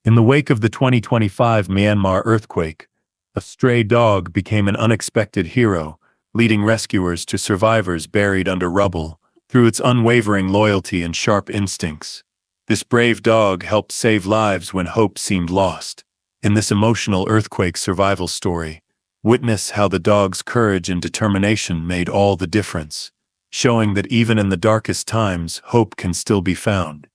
In the wake of the 2025 Myanmar earthquake, a stray dog became an unexpected hero, leading rescuers to survivors buried under rubble. Through its unwavering loyalty and sharp instincts, this brave dog helped save lives when hope seemed lost. In this emotional earthquake survival story, witness how the dog's courage and determination made all the difference, showing that even in the darkest times, hope can still be found.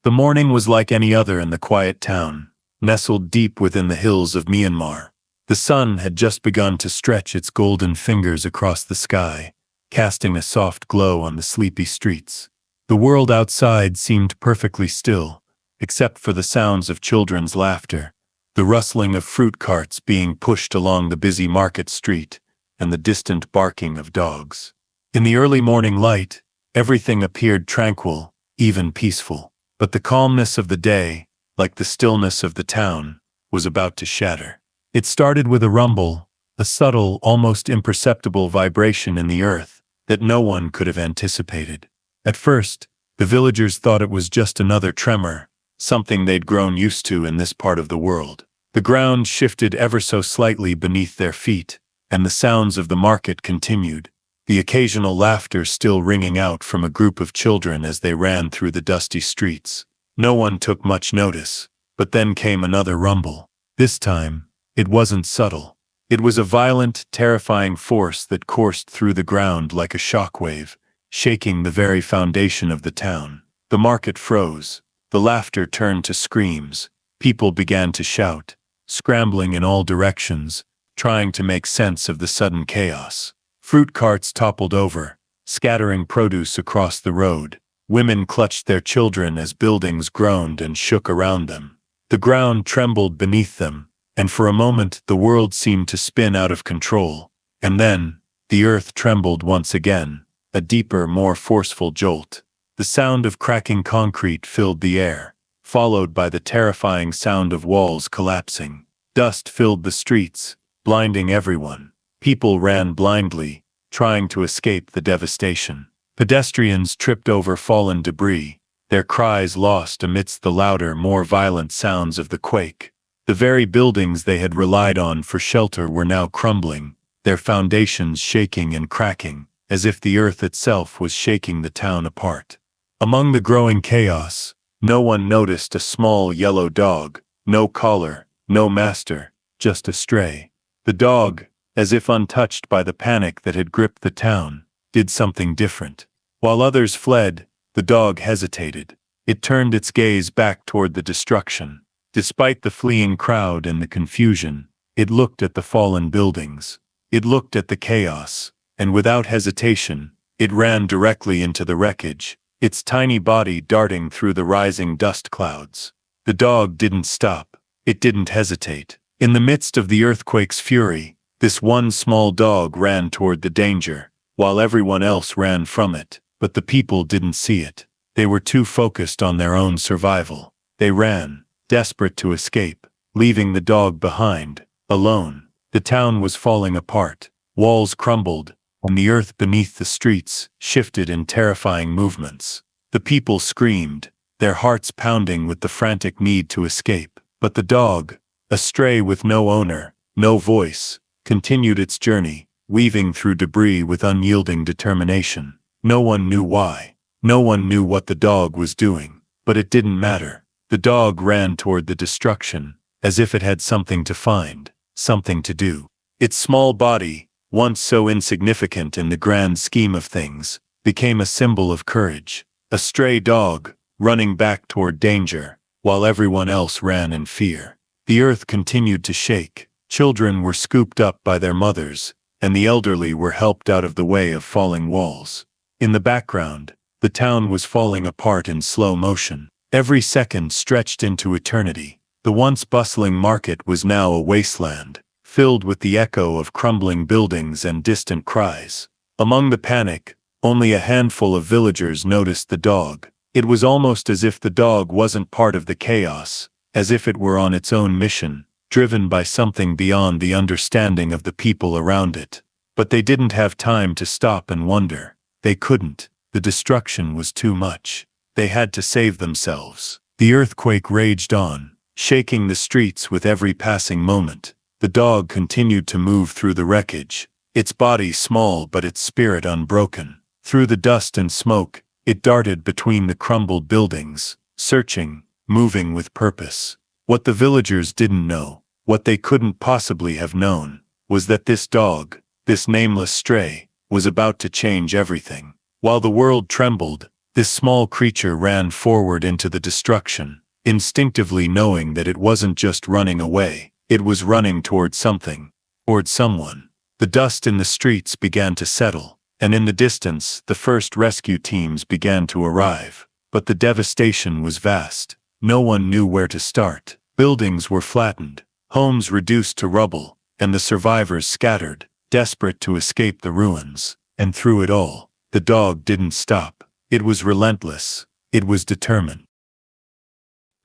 The morning was like any other in the quiet town, nestled deep within the hills of Myanmar. The sun had just begun to stretch its golden fingers across the sky, casting a soft glow on the sleepy streets. The world outside seemed perfectly still, except for the sounds of children's laughter, the rustling of fruit carts being pushed along the busy market street, and the distant barking of dogs. In the early morning light, everything appeared tranquil, even peaceful. But the calmness of the day, like the stillness of the town, was about to shatter. It started with a rumble, a subtle, almost imperceptible vibration in the earth that no one could have anticipated. At first, the villagers thought it was just another tremor, something they'd grown used to in this part of the world. The ground shifted ever so slightly beneath their feet, and the sounds of the market continued, the occasional laughter still ringing out from a group of children as they ran through the dusty streets. No one took much notice, but then came another rumble. This time, it wasn't subtle. It was a violent, terrifying force that coursed through the ground like a shockwave, shaking the very foundation of the town. The market froze. The laughter turned to screams. People began to shout, scrambling in all directions, trying to make sense of the sudden chaos. Fruit carts toppled over, scattering produce across the road. Women clutched their children as buildings groaned and shook around them. The ground trembled beneath them, and for a moment the world seemed to spin out of control. And then, the earth trembled once again, a deeper, more forceful jolt. The sound of cracking concrete filled the air, followed by the terrifying sound of walls collapsing. Dust filled the streets, blinding everyone. People ran blindly, trying to escape the devastation. Pedestrians tripped over fallen debris, their cries lost amidst the louder, more violent sounds of the quake. The very buildings they had relied on for shelter were now crumbling, their foundations shaking and cracking, as if the earth itself was shaking the town apart. Among the growing chaos, no one noticed a small yellow dog, no collar, no master, just a stray. The dog, as if untouched by the panic that had gripped the town, did something different. While others fled, the dog hesitated. It turned its gaze back toward the destruction. Despite the fleeing crowd and the confusion, it looked at the fallen buildings. It looked at the chaos, and without hesitation, it ran directly into the wreckage, its tiny body darting through the rising dust clouds. The dog didn't stop. It didn't hesitate. In the midst of the earthquake's fury, this one small dog ran toward the danger, while everyone else ran from it. But the people didn't see it. They were too focused on their own survival. They ran, desperate to escape, leaving the dog behind, alone. The town was falling apart. Walls crumbled, and the earth beneath the streets shifted in terrifying movements. The people screamed, their hearts pounding with the frantic need to escape. But the dog, a stray with no owner, no voice, continued its journey, weaving through debris with unyielding determination. No one knew why. No one knew what the dog was doing. But it didn't matter. The dog ran toward the destruction, as if it had something to find, something to do. Its small body, once so insignificant in the grand scheme of things, became a symbol of courage. A stray dog, running back toward danger, while everyone else ran in fear. The earth continued to shake. Children were scooped up by their mothers, and the elderly were helped out of the way of falling walls. In the background, the town was falling apart in slow motion. Every second stretched into eternity. The once bustling market was now a wasteland, filled with the echo of crumbling buildings and distant cries. Among the panic, only a handful of villagers noticed the dog. It was almost as if the dog wasn't part of the chaos, as if it were on its own mission, driven by something beyond the understanding of the people around it. But they didn't have time to stop and wonder. They couldn't. The destruction was too much. They had to save themselves. The earthquake raged on, shaking the streets with every passing moment. The dog continued to move through the wreckage, its body small but its spirit unbroken. Through the dust and smoke, it darted between the crumbled buildings, searching, moving with purpose. What the villagers didn't know, what they couldn't possibly have known, was that this dog, this nameless stray, was about to change everything. While the world trembled, this small creature ran forward into the destruction, instinctively knowing that it wasn't just running away, it was running toward something, toward someone. The dust in the streets began to settle, and in the distance the first rescue teams began to arrive. But the devastation was vast. No one knew where to start. Buildings were flattened, homes reduced to rubble, and the survivors scattered, desperate to escape the ruins. And through it all, the dog didn't stop. It was relentless. It was determined.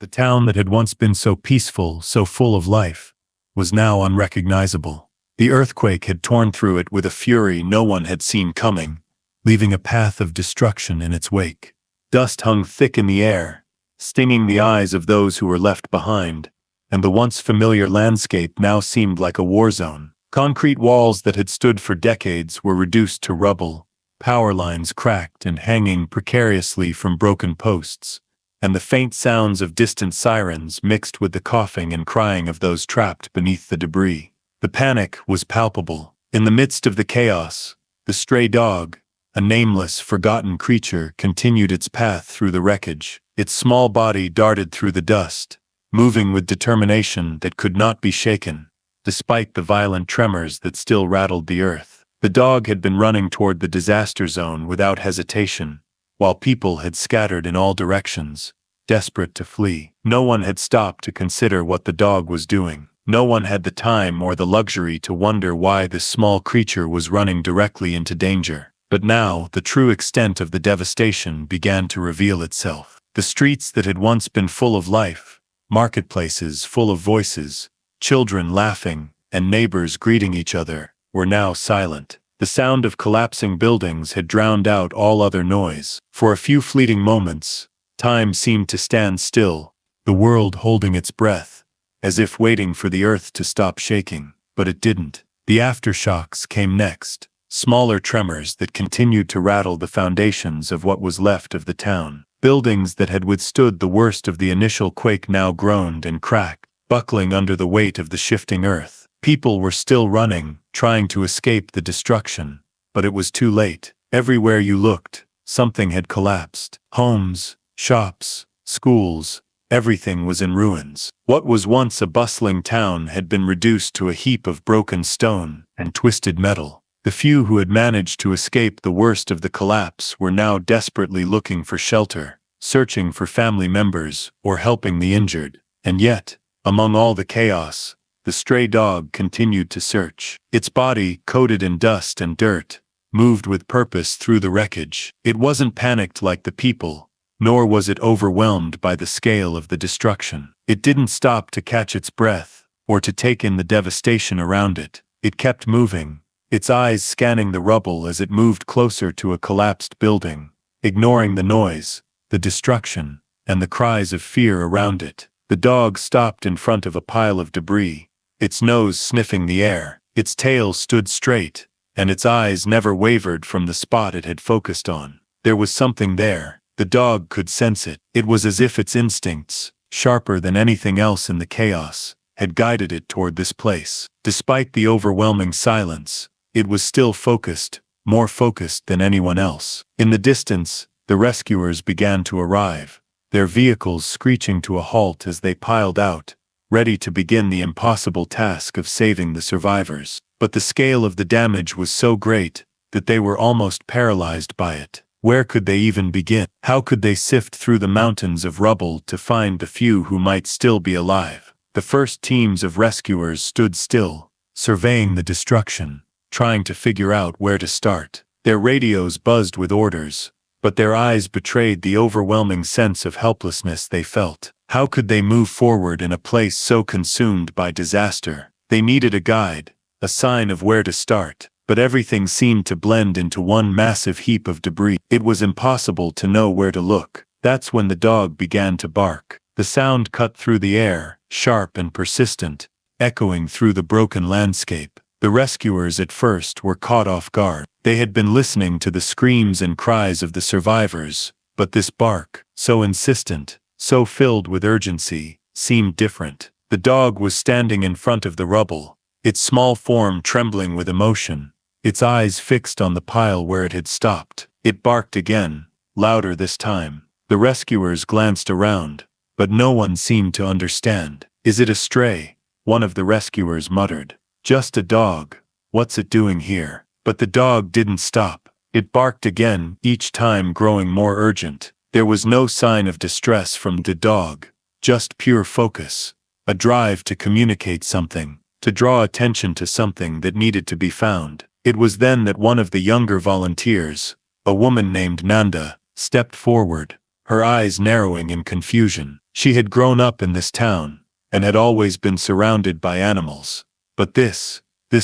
The town that had once been so peaceful, so full of life, was now unrecognizable. The earthquake had torn through it with a fury no one had seen coming, leaving a path of destruction in its wake. Dust hung thick in the air, stinging the eyes of those who were left behind, and the once familiar landscape now seemed like a war zone. Concrete walls that had stood for decades were reduced to rubble, power lines cracked and hanging precariously from broken posts, and the faint sounds of distant sirens mixed with the coughing and crying of those trapped beneath the debris. The panic was palpable. In the midst of the chaos, the stray dog, a nameless, forgotten creature, continued its path through the wreckage. Its small body darted through the dust, moving with determination that could not be shaken, despite the violent tremors that still rattled the earth. The dog had been running toward the disaster zone without hesitation, while people had scattered in all directions, desperate to flee. No one had stopped to consider what the dog was doing. No one had the time or the luxury to wonder why this small creature was running directly into danger. But now, the true extent of the devastation began to reveal itself. The streets that had once been full of life, marketplaces full of voices, children laughing, and neighbors greeting each other, were now silent. The sound of collapsing buildings had drowned out all other noise. For a few fleeting moments, time seemed to stand still, the world holding its breath, as if waiting for the earth to stop shaking. But it didn't. The aftershocks came next, smaller tremors that continued to rattle the foundations of what was left of the town. Buildings that had withstood the worst of the initial quake now groaned and cracked, buckling under the weight of the shifting earth. People were still running, trying to escape the destruction, but it was too late. Everywhere you looked, something had collapsed. Homes, shops, schools, everything was in ruins. What was once a bustling town had been reduced to a heap of broken stone and twisted metal. The few who had managed to escape the worst of the collapse were now desperately looking for shelter, searching for family members, or helping the injured. And yet, among all the chaos, the stray dog continued to search. Its body, coated in dust and dirt, moved with purpose through the wreckage. It wasn't panicked like the people, nor was it overwhelmed by the scale of the destruction. It didn't stop to catch its breath, or to take in the devastation around it. It kept moving, its eyes scanning the rubble as it moved closer to a collapsed building, ignoring the noise, the destruction, and the cries of fear around it. The dog stopped in front of a pile of debris, its nose sniffing the air. Its tail stood straight, and its eyes never wavered from the spot it had focused on. There was something there. The dog could sense it. It was as if its instincts, sharper than anything else in the chaos, had guided it toward this place. Despite the overwhelming silence, it was still focused, more focused than anyone else. In the distance, the rescuers began to arrive, their vehicles screeching to a halt as they piled out, ready to begin the impossible task of saving the survivors. But the scale of the damage was so great that they were almost paralyzed by it. Where could they even begin? How could they sift through the mountains of rubble to find the few who might still be alive? The first teams of rescuers stood still, surveying the destruction, trying to figure out where to start. Their radios buzzed with orders, but their eyes betrayed the overwhelming sense of helplessness they felt. How could they move forward in a place so consumed by disaster? They needed a guide, a sign of where to start, but everything seemed to blend into one massive heap of debris. It was impossible to know where to look. That's when the dog began to bark. The sound cut through the air, sharp and persistent, echoing through the broken landscape. The rescuers at first were caught off guard. They had been listening to the screams and cries of the survivors, but this bark, so insistent, so filled with urgency, seemed different. The dog was standing in front of the rubble, its small form trembling with emotion, its eyes fixed on the pile where it had stopped. It barked again, louder this time. The rescuers glanced around, but no one seemed to understand. "Is it a stray?" one of the rescuers muttered. "Just a dog. What's it doing here?" But the dog didn't stop. It barked again, each time growing more urgent. There was no sign of distress from the dog, just pure focus, a drive to communicate something, to draw attention to something that needed to be found. It was then that one of the younger volunteers, a woman named Nanda, stepped forward, her eyes narrowing in confusion. She had grown up in this town, and had always been surrounded by animals. But this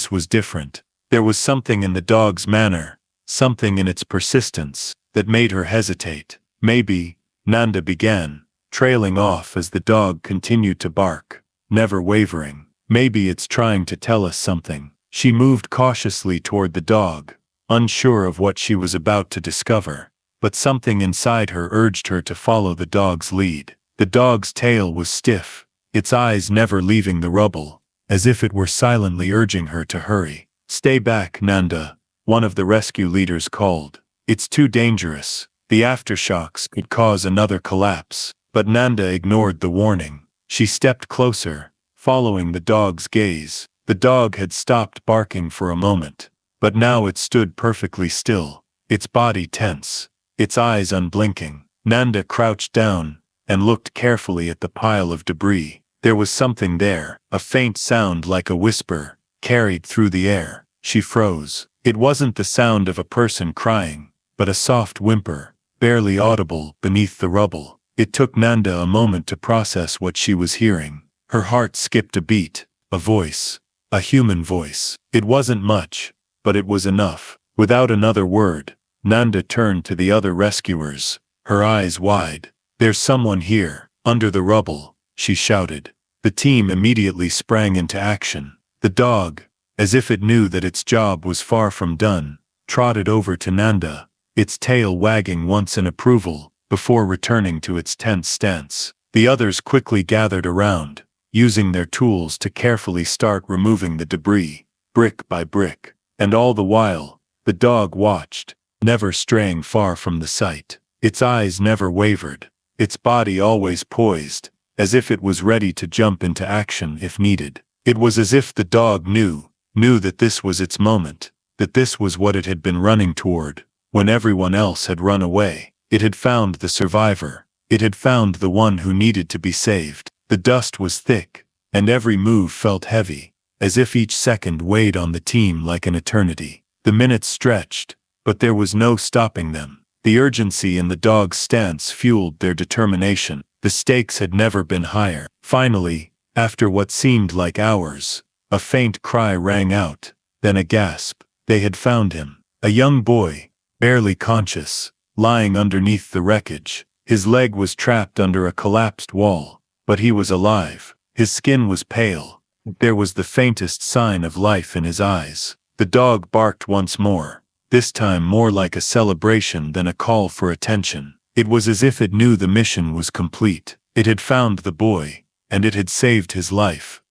was different. There was something in the dog's manner, something in its persistence, that made her hesitate. "Maybe," Nanda began, trailing off as the dog continued to bark, never wavering. "Maybe it's trying to tell us something." She moved cautiously toward the dog, unsure of what she was about to discover, but something inside her urged her to follow the dog's lead. The dog's tail was stiff, its eyes never leaving the rubble, as if it were silently urging her to hurry. "Stay back, Nanda," one of the rescue leaders called. "It's too dangerous. The aftershocks could cause another collapse." But Nanda ignored the warning. She stepped closer, following the dog's gaze. The dog had stopped barking for a moment, but now it stood perfectly still, its body tense, its eyes unblinking. Nanda crouched down and looked carefully at the pile of debris. There was something there, a faint sound like a whisper, carried through the air. She froze. It wasn't the sound of a person crying, but a soft whimper, barely audible beneath the rubble. It took Nanda a moment to process what she was hearing. Her heart skipped a beat. A voice. A human voice. It wasn't much, but it was enough. Without another word, Nanda turned to the other rescuers, her eyes wide. "There's someone here, under the rubble," she shouted. The team immediately sprang into action. The dog, as if it knew that its job was far from done, trotted over to Nanda, its tail wagging once in approval, before returning to its tense stance. The others quickly gathered around, using their tools to carefully start removing the debris, brick by brick. And all the while, the dog watched, never straying far from the sight. Its eyes never wavered, its body always poised, as if it was ready to jump into action if needed. It was as if the dog knew that this was its moment, that this was what it had been running toward, when everyone else had run away. It had found the survivor. It had found the one who needed to be saved. The dust was thick, and every move felt heavy, as if each second weighed on the team like an eternity. The minutes stretched, but there was no stopping them. The urgency in the dog's stance fueled their determination. The stakes had never been higher. Finally, after what seemed like hours, a faint cry rang out, then a gasp. They had found him. A young boy, barely conscious, lying underneath the wreckage. His leg was trapped under a collapsed wall. But he was alive. His skin was pale. There was the faintest sign of life in his eyes. The dog barked once more, this time more like a celebration than a call for attention. It was as if it knew the mission was complete. It had found the boy, and it had saved his life.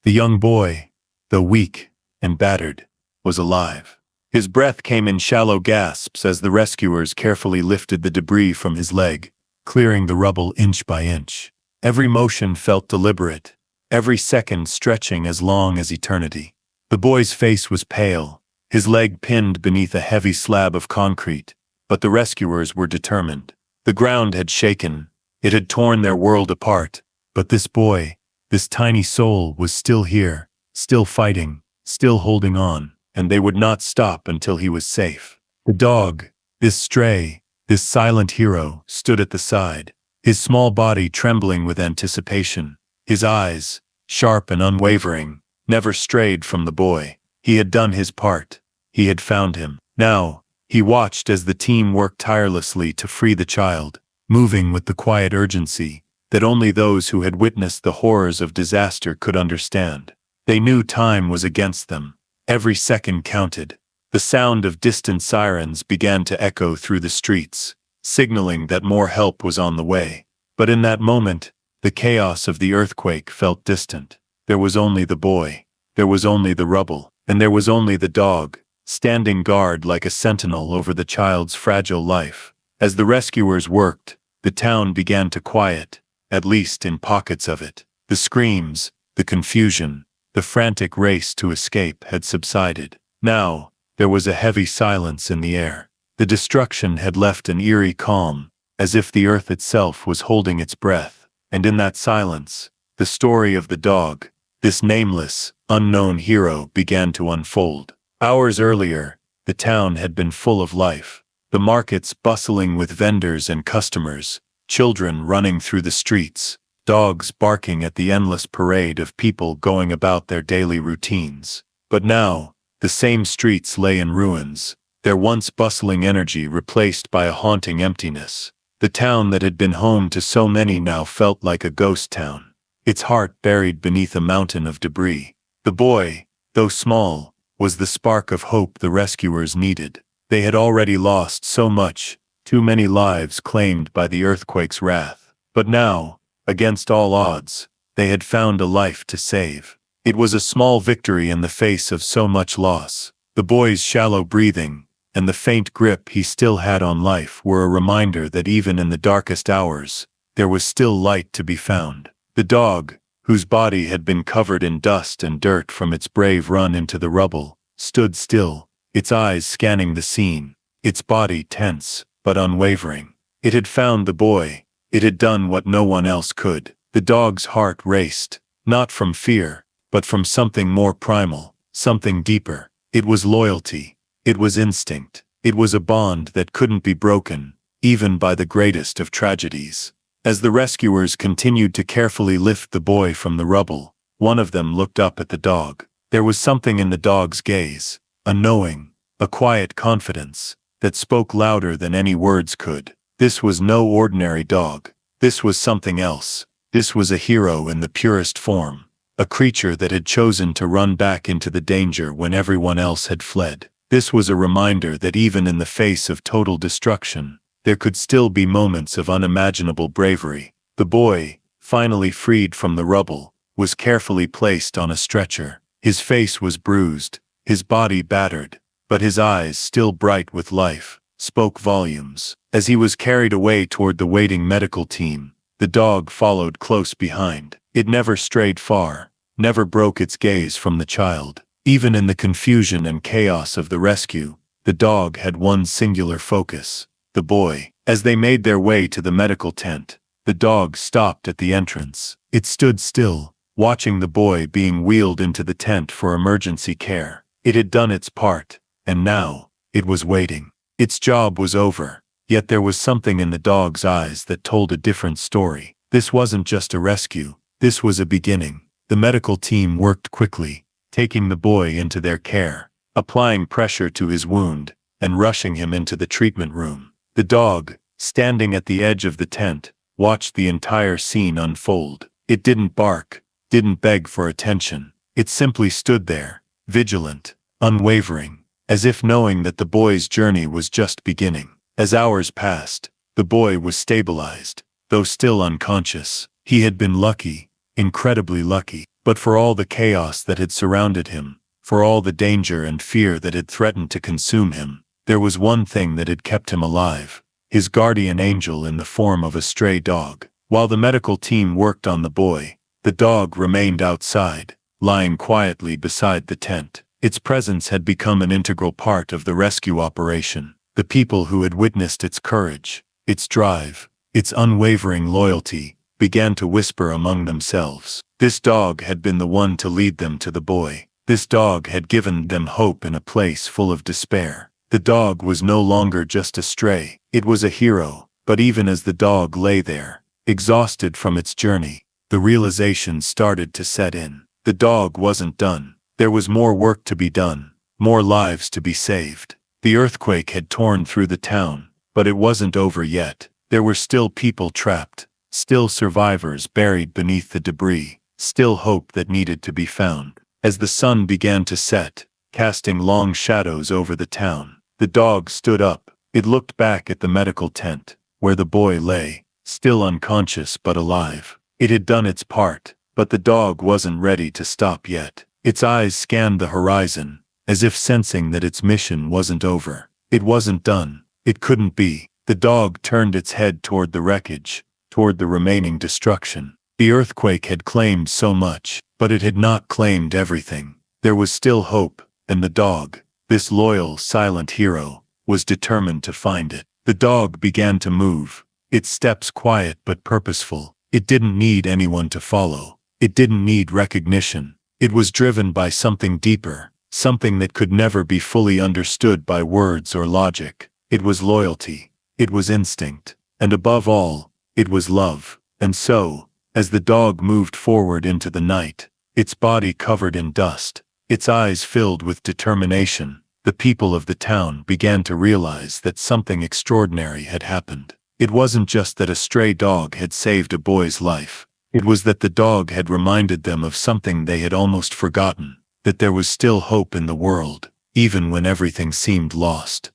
The young boy, though weak and battered, was alive. His breath came in shallow gasps as the rescuers carefully lifted the debris from his leg, clearing the rubble inch by inch. Every motion felt deliberate, every second stretching as long as eternity. The boy's face was pale, his leg pinned beneath a heavy slab of concrete, but the rescuers were determined. The ground had shaken, it had torn their world apart, but this boy, this tiny soul was still here, still fighting, still holding on, and they would not stop until he was safe. The dog, this stray, this silent hero, stood at the side, his small body trembling with anticipation. His eyes, sharp and unwavering, never strayed from the boy. He had done his part. He had found him. Now, he watched as the team worked tirelessly to free the child, moving with the quiet urgency that only those who had witnessed the horrors of disaster could understand. They knew time was against them. Every second counted. The sound of distant sirens began to echo through the streets, signaling that more help was on the way. But in that moment, the chaos of the earthquake felt distant. There was only the boy, there was only the rubble, and there was only the dog, standing guard like a sentinel over the child's fragile life. As the rescuers worked, the town began to quiet, at least in pockets of it. The screams, the confusion, the frantic race to escape had subsided. Now, there was a heavy silence in the air. The destruction had left an eerie calm, as if the earth itself was holding its breath. And in that silence, the story of the dog, this nameless, unknown hero, began to unfold. Hours earlier, the town had been full of life. The markets bustling with vendors and customers, children running through the streets, dogs barking at the endless parade of people going about their daily routines. But now, the same streets lay in ruins, their once bustling energy replaced by a haunting emptiness. The town that had been home to so many now felt like a ghost town, its heart buried beneath a mountain of debris. The boy, though small, was the spark of hope the rescuers needed. They had already lost so much, too many lives claimed by the earthquake's wrath. But now, against all odds, they had found a life to save. It was a small victory in the face of so much loss. The boy's shallow breathing, and the faint grip he still had on life were a reminder that even in the darkest hours, there was still light to be found. The dog, whose body had been covered in dust and dirt from its brave run into the rubble, stood still, its eyes scanning the scene, its body tense, but unwavering. It had found the boy. It had done what no one else could. The dog's heart raced, not from fear, but from something more primal, something deeper. It was loyalty. It was instinct. It was a bond that couldn't be broken, even by the greatest of tragedies. As the rescuers continued to carefully lift the boy from the rubble, one of them looked up at the dog. There was something in the dog's gaze, a knowing, a quiet confidence, that spoke louder than any words could. This was no ordinary dog. This was something else. This was a hero in the purest form, a creature that had chosen to run back into the danger when everyone else had fled. This was a reminder that even in the face of total destruction, there could still be moments of unimaginable bravery. The boy, finally freed from the rubble, was carefully placed on a stretcher. His face was bruised, his body battered, but his eyes, still bright with life, spoke volumes. As he was carried away toward the waiting medical team, the dog followed close behind. It never strayed far, never broke its gaze from the child. Even in the confusion and chaos of the rescue, the dog had one singular focus: the boy. As they made their way to the medical tent, the dog stopped at the entrance. It stood still, watching the boy being wheeled into the tent for emergency care. It had done its part, and now, it was waiting. Its job was over, yet there was something in the dog's eyes that told a different story. This wasn't just a rescue, this was a beginning. The medical team worked quickly, taking the boy into their care, applying pressure to his wound, and rushing him into the treatment room. The dog, standing at the edge of the tent, watched the entire scene unfold. It didn't bark, didn't beg for attention. It simply stood there, vigilant, unwavering, as if knowing that the boy's journey was just beginning. As hours passed, the boy was stabilized, though still unconscious. He had been lucky, incredibly lucky. But for all the chaos that had surrounded him, for all the danger and fear that had threatened to consume him, there was one thing that had kept him alive: his guardian angel in the form of a stray dog. While the medical team worked on the boy, the dog remained outside, lying quietly beside the tent. Its presence had become an integral part of the rescue operation. The people who had witnessed its courage, its drive, its unwavering loyalty, began to whisper among themselves. This dog had been the one to lead them to the boy. This dog had given them hope in a place full of despair. The dog was no longer just a stray. It was a hero. But even as the dog lay there, exhausted from its journey, the realization started to set in. The dog wasn't done. There was more work to be done, more lives to be saved. The earthquake had torn through the town, but it wasn't over yet. There were still people trapped, still survivors buried beneath the debris, still hope that needed to be found. As the sun began to set, casting long shadows over the town, the dog stood up. It looked back at the medical tent, where the boy lay, still unconscious but alive. It had done its part, but the dog wasn't ready to stop yet. Its eyes scanned the horizon, as if sensing that its mission wasn't over. It wasn't done. It couldn't be. The dog turned its head toward the wreckage, toward the remaining destruction. The earthquake had claimed so much, but it had not claimed everything. There was still hope, and the dog, this loyal, silent hero, was determined to find it. The dog began to move, its steps quiet but purposeful. It didn't need anyone to follow. It didn't need recognition. It was driven by something deeper, something that could never be fully understood by words or logic. It was loyalty. It was instinct. And above all, it was love. And so, as the dog moved forward into the night, its body covered in dust, its eyes filled with determination, the people of the town began to realize that something extraordinary had happened. It wasn't just that a stray dog had saved a boy's life. It was that the dog had reminded them of something they had almost forgotten, that there was still hope in the world, even when everything seemed lost.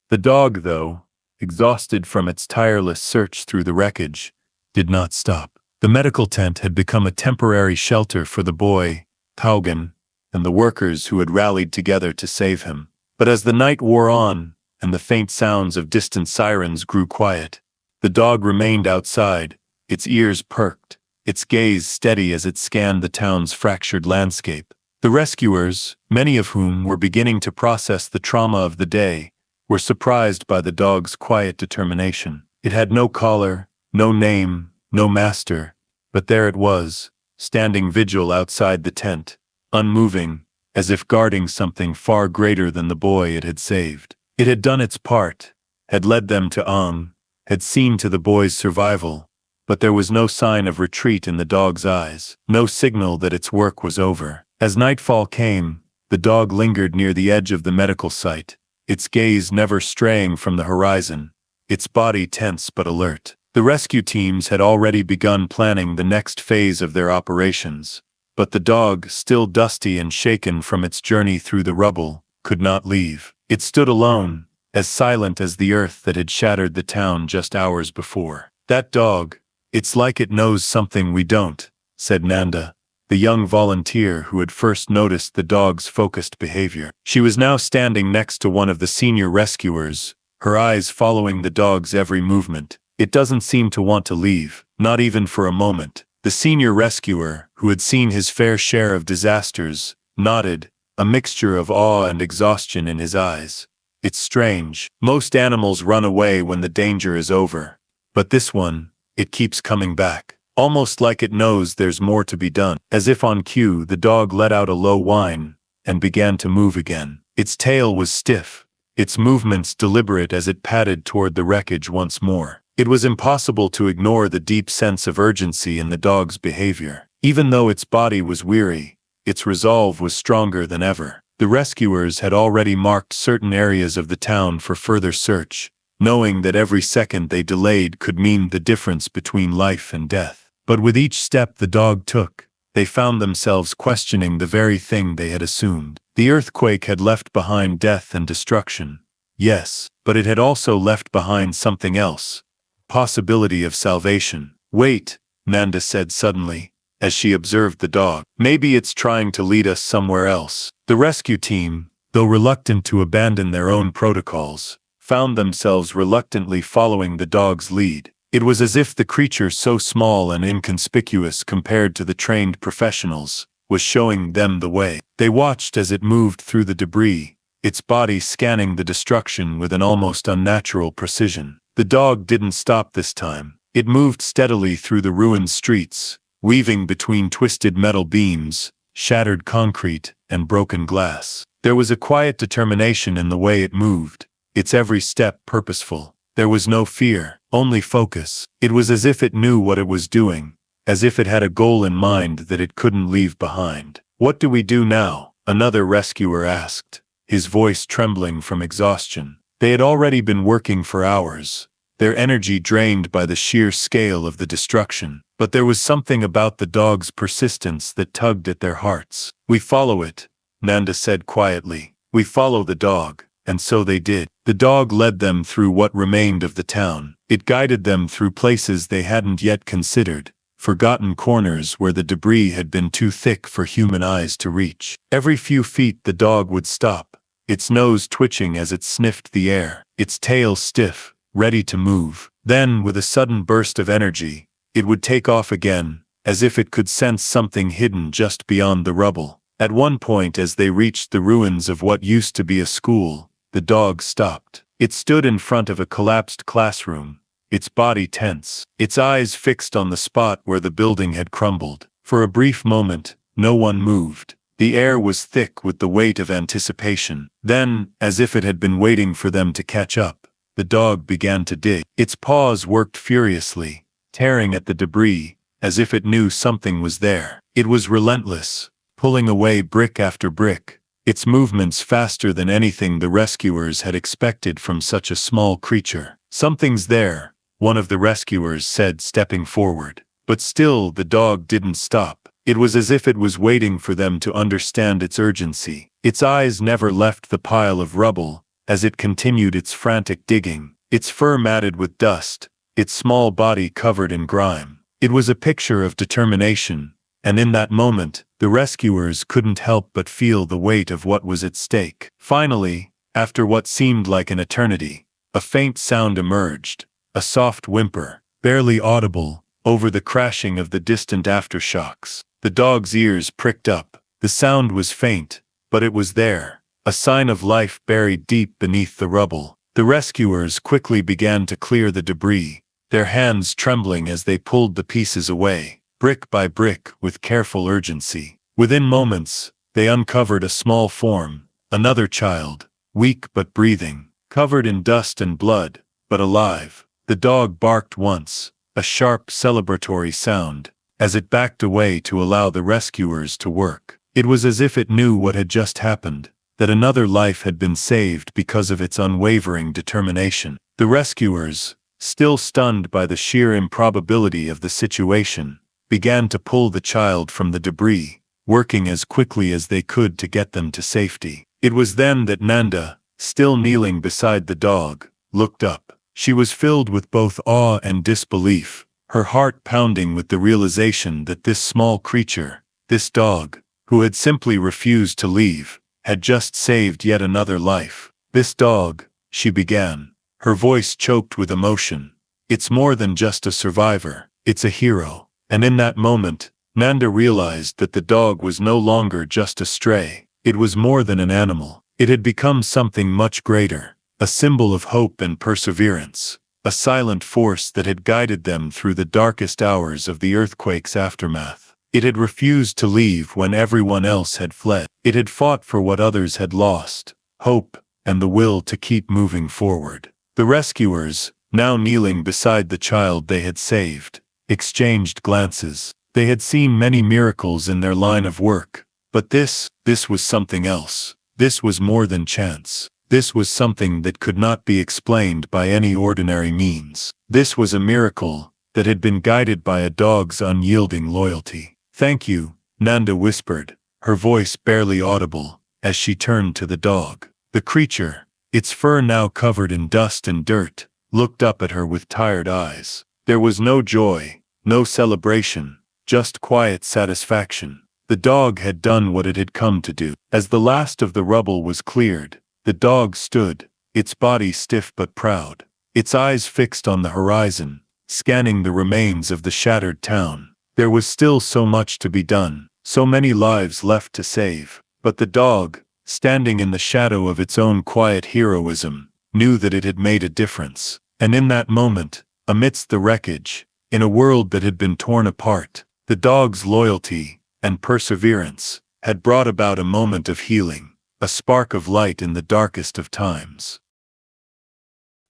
The dog, though, exhausted from its tireless search through the wreckage, did not stop. The medical tent had become a temporary shelter for the boy, Taugen, and the workers who had rallied together to save him. But as the night wore on, and the faint sounds of distant sirens grew quiet, the dog remained outside, its ears perked, its gaze steady as it scanned the town's fractured landscape. The rescuers, many of whom were beginning to process the trauma of the day, were surprised by the dog's quiet determination. It had no collar, no name, no master, but there it was, standing vigil outside the tent, unmoving, as if guarding something far greater than the boy it had saved. It had done its part, had led them to had seen to the boy's survival, but there was no sign of retreat in the dog's eyes, no signal that its work was over. As nightfall came, the dog lingered near the edge of the medical site, its gaze never straying from the horizon, its body tense but alert. The rescue teams had already begun planning the next phase of their operations, but the dog, still dusty and shaken from its journey through the rubble, could not leave. It stood alone, as silent as the earth that had shattered the town just hours before. That dog, it's like it knows something we don't, said Nanda, the young volunteer who had first noticed the dog's focused behavior. She was now standing next to one of the senior rescuers, her eyes following the dog's every movement. It doesn't seem to want to leave, not even for a moment. The senior rescuer, who had seen his fair share of disasters, nodded, a mixture of awe and exhaustion in his eyes. It's strange. Most animals run away when the danger is over. But this one, it keeps coming back. Almost like it knows there's more to be done. As if on cue, the dog let out a low whine and began to move again. Its tail was stiff, its movements deliberate as it padded toward the wreckage once more. It was impossible to ignore the deep sense of urgency in the dog's behavior. Even though its body was weary, its resolve was stronger than ever. The rescuers had already marked certain areas of the town for further search, knowing that every second they delayed could mean the difference between life and death. But with each step the dog took, they found themselves questioning the very thing they had assumed. The earthquake had left behind death and destruction. Yes, but it had also left behind something else. Possibility of salvation. Wait, Nanda said suddenly, as she observed the dog. Maybe it's trying to lead us somewhere else. The rescue team, though reluctant to abandon their own protocols, found themselves reluctantly following the dog's lead. It was as if the creature, so small and inconspicuous compared to the trained professionals, was showing them the way. They watched as it moved through the debris, its body scanning the destruction with an almost unnatural precision. The dog didn't stop this time. It moved steadily through the ruined streets, weaving between twisted metal beams, shattered concrete, and broken glass. There was a quiet determination in the way it moved, its every step purposeful. There was no fear, only focus. It was as if it knew what it was doing, as if it had a goal in mind that it couldn't leave behind. "What do we do now?" another rescuer asked, his voice trembling from exhaustion. They had already been working for hours, their energy drained by the sheer scale of the destruction. But there was something about the dog's persistence that tugged at their hearts. "We follow it," Nanda said quietly. "We follow the dog." And so they did. The dog led them through what remained of the town. It guided them through places they hadn't yet considered, forgotten corners where the debris had been too thick for human eyes to reach. Every few feet the dog would stop, its nose twitching as it sniffed the air, its tail stiff, ready to move. Then, with a sudden burst of energy, it would take off again, as if it could sense something hidden just beyond the rubble. At one point, as they reached the ruins of what used to be a school, the dog stopped. It stood in front of a collapsed classroom, its body tense, its eyes fixed on the spot where the building had crumbled. For a brief moment, no one moved. The air was thick with the weight of anticipation. Then, as if it had been waiting for them to catch up, the dog began to dig. Its paws worked furiously, tearing at the debris, as if it knew something was there. It was relentless, pulling away brick after brick, its movements faster than anything the rescuers had expected from such a small creature. "Something's there," one of the rescuers said, stepping forward. But still the dog didn't stop. It was as if it was waiting for them to understand its urgency. Its eyes never left the pile of rubble, as it continued its frantic digging, its fur matted with dust, its small body covered in grime. It was a picture of determination, and in that moment, the rescuers couldn't help but feel the weight of what was at stake. Finally, after what seemed like an eternity, a faint sound emerged, a soft whimper, barely audible, over the crashing of the distant aftershocks. The dog's ears pricked up. The sound was faint, but it was there, a sign of life buried deep beneath the rubble. The rescuers quickly began to clear the debris, their hands trembling as they pulled the pieces away, brick by brick, with careful urgency. Within moments, they uncovered a small form, another child, weak but breathing, covered in dust and blood, but alive. The dog barked once, a sharp celebratory sound, as it backed away to allow the rescuers to work. It was as if it knew what had just happened, that another life had been saved because of its unwavering determination. The rescuers, still stunned by the sheer improbability of the situation, began to pull the child from the debris, working as quickly as they could to get them to safety. It was then that Nanda, still kneeling beside the dog, looked up. She was filled with both awe and disbelief, her heart pounding with the realization that this small creature, this dog, who had simply refused to leave, had just saved yet another life. "This dog," she began, her voice choked with emotion. "It's more than just a survivor, it's a hero." And in that moment, Nanda realized that the dog was no longer just a stray. It was more than an animal. It had become something much greater, a symbol of hope and perseverance, a silent force that had guided them through the darkest hours of the earthquake's aftermath. It had refused to leave when everyone else had fled. It had fought for what others had lost, hope, and the will to keep moving forward. The rescuers, now kneeling beside the child they had saved, exchanged glances. They had seen many miracles in their line of work, but this was something else. This was more than chance. This was something that could not be explained by any ordinary means. This was a miracle that had been guided by a dog's unyielding loyalty. "Thank you," Nanda whispered, her voice barely audible, as she turned to the dog. The creature, its fur now covered in dust and dirt, looked up at her with tired eyes. There was no joy, no celebration, just quiet satisfaction. The dog had done what it had come to do. As the last of the rubble was cleared, the dog stood, its body stiff but proud, its eyes fixed on the horizon, scanning the remains of the shattered town. There was still so much to be done, so many lives left to save. But the dog, standing in the shadow of its own quiet heroism, knew that it had made a difference. And in that moment, amidst the wreckage, in a world that had been torn apart, the dog's loyalty and perseverance had brought about a moment of healing, a spark of light in the darkest of times.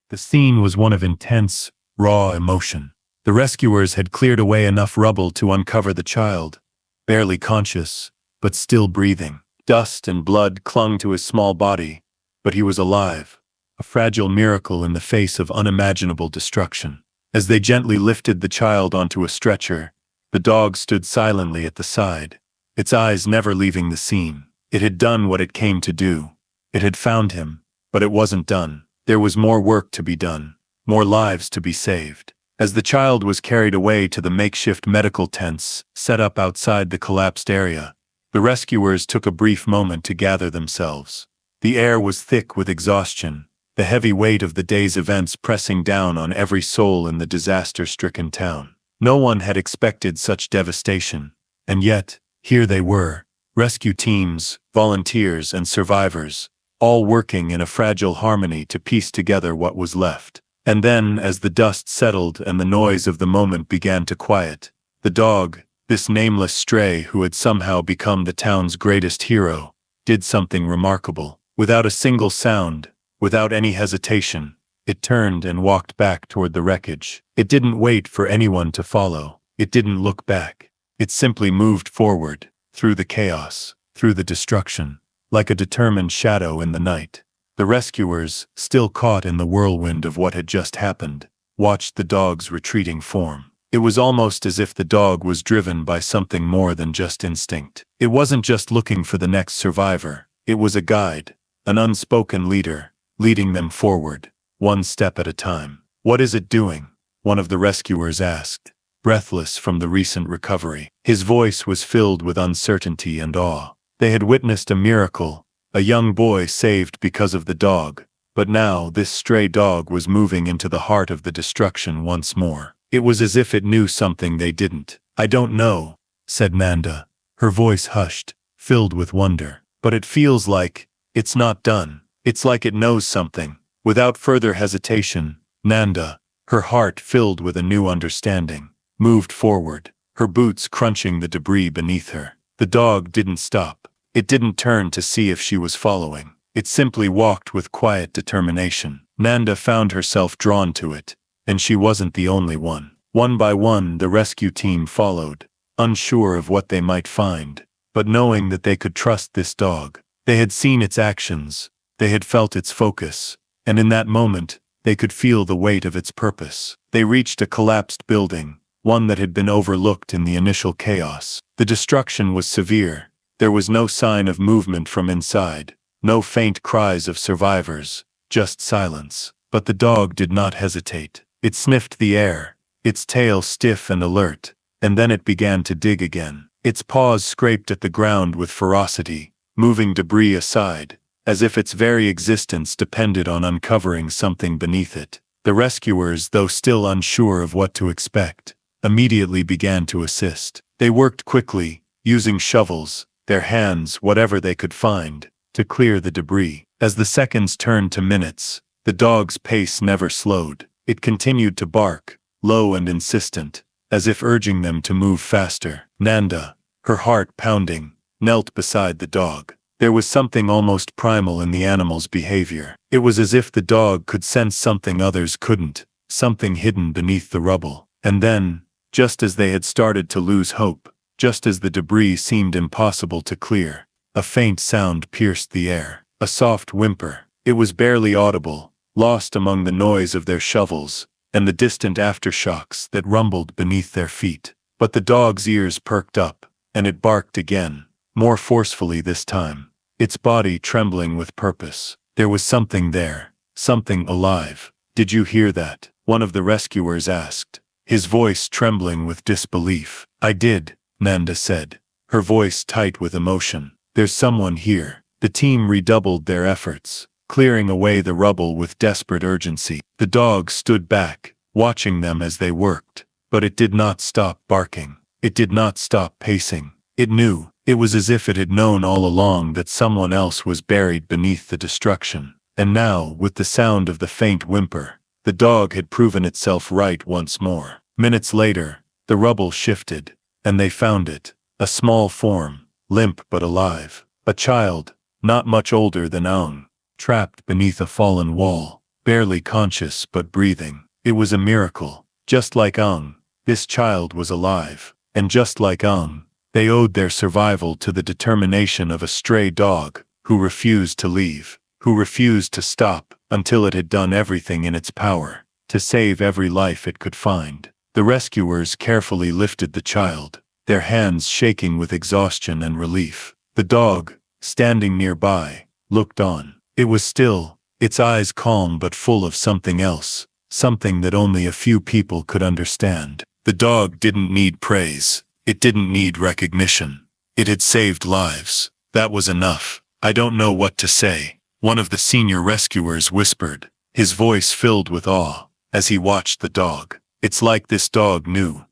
The scene was one of intense, raw emotion. The rescuers had cleared away enough rubble to uncover the child, barely conscious, but still breathing. Dust and blood clung to his small body, but he was alive, a fragile miracle in the face of unimaginable destruction. As they gently lifted the child onto a stretcher, the dog stood silently at the side, its eyes never leaving the scene. It had done what it came to do. It had found him, but it wasn't done. There was more work to be done, more lives to be saved. As the child was carried away to the makeshift medical tents set up outside the collapsed area, the rescuers took a brief moment to gather themselves. The air was thick with exhaustion, the heavy weight of the day's events pressing down on every soul in the disaster-stricken town. No one had expected such devastation, and yet, here they were, rescue teams, volunteers, and survivors, all working in a fragile harmony to piece together what was left. And then, as the dust settled and the noise of the moment began to quiet, the dog, this nameless stray who had somehow become the town's greatest hero, did something remarkable. Without a single sound, without any hesitation, it turned and walked back toward the wreckage. It didn't wait for anyone to follow. It didn't look back. It simply moved forward, through the chaos, through the destruction, like a determined shadow in the night. The rescuers, still caught in the whirlwind of what had just happened, watched the dog's retreating form. It was almost as if the dog was driven by something more than just instinct. It wasn't just looking for the next survivor. It was a guide, an unspoken leader, leading them forward, one step at a time. "What is it doing?" one of the rescuers asked, breathless from the recent recovery. His voice was filled with uncertainty and awe. They had witnessed a miracle, a young boy saved because of the dog, but now this stray dog was moving into the heart of the destruction once more. It was as if it knew something they didn't. "I don't know," said Nanda, her voice hushed, filled with wonder. "But it feels like it's not done. It's like it knows something." Without further hesitation, Nanda, her heart filled with a new understanding, moved forward, her boots crunching the debris beneath her. The dog didn't stop. It didn't turn to see if she was following. It simply walked with quiet determination. Nanda found herself drawn to it, and she wasn't the only one. One by one, the rescue team followed, unsure of what they might find, but knowing that they could trust this dog. They had seen its actions, they had felt its focus, and in that moment, they could feel the weight of its purpose. They reached a collapsed building, one that had been overlooked in the initial chaos. The destruction was severe. There was no sign of movement from inside, no faint cries of survivors, just silence. But the dog did not hesitate. It sniffed the air, its tail stiff and alert, and then it began to dig again. Its paws scraped at the ground with ferocity, moving debris aside, as if its very existence depended on uncovering something beneath it. The rescuers, though still unsure of what to expect, immediately began to assist. They worked quickly, using shovels, their hands, whatever they could find, to clear the debris. As the seconds turned to minutes, the dog's pace never slowed. It continued to bark, low and insistent, as if urging them to move faster. Nanda, her heart pounding, knelt beside the dog. There was something almost primal in the animal's behavior. It was as if the dog could sense something others couldn't, something hidden beneath the rubble. And then, just as they had started to lose hope, just as the debris seemed impossible to clear, a faint sound pierced the air. A soft whimper. It was barely audible, lost among the noise of their shovels and the distant aftershocks that rumbled beneath their feet. But the dog's ears perked up, and it barked again, more forcefully this time, its body trembling with purpose. There was something there, something alive. "Did you hear that?" one of the rescuers asked, his voice trembling with disbelief. "I did," Nanda said, her voice tight with emotion. "There's someone here." The team redoubled their efforts, clearing away the rubble with desperate urgency. The dog stood back, watching them as they worked, but it did not stop barking. It did not stop pacing. It knew. It was as if it had known all along that someone else was buried beneath the destruction. And now, with the sound of the faint whimper, the dog had proven itself right once more. Minutes later, the rubble shifted, and they found it. A small form, limp but alive. A child, not much older than Aung, trapped beneath a fallen wall, barely conscious but breathing. It was a miracle. Just like Aung, this child was alive. And just like Aung, they owed their survival to the determination of a stray dog who refused to leave, who refused to stop, until it had done everything in its power to save every life it could find. The rescuers carefully lifted the child, their hands shaking with exhaustion and relief. The dog, standing nearby, looked on. It was still, its eyes calm but full of something else, something that only a few people could understand. The dog didn't need praise. It didn't need recognition. It had saved lives. That was enough. "I don't know what to say," one of the senior rescuers whispered, his voice filled with awe, as he watched the dog. "It's like this dog knew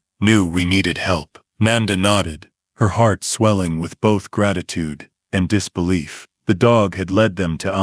we needed help." Nanda nodded, her heart swelling with both gratitude and disbelief. The dog had led them to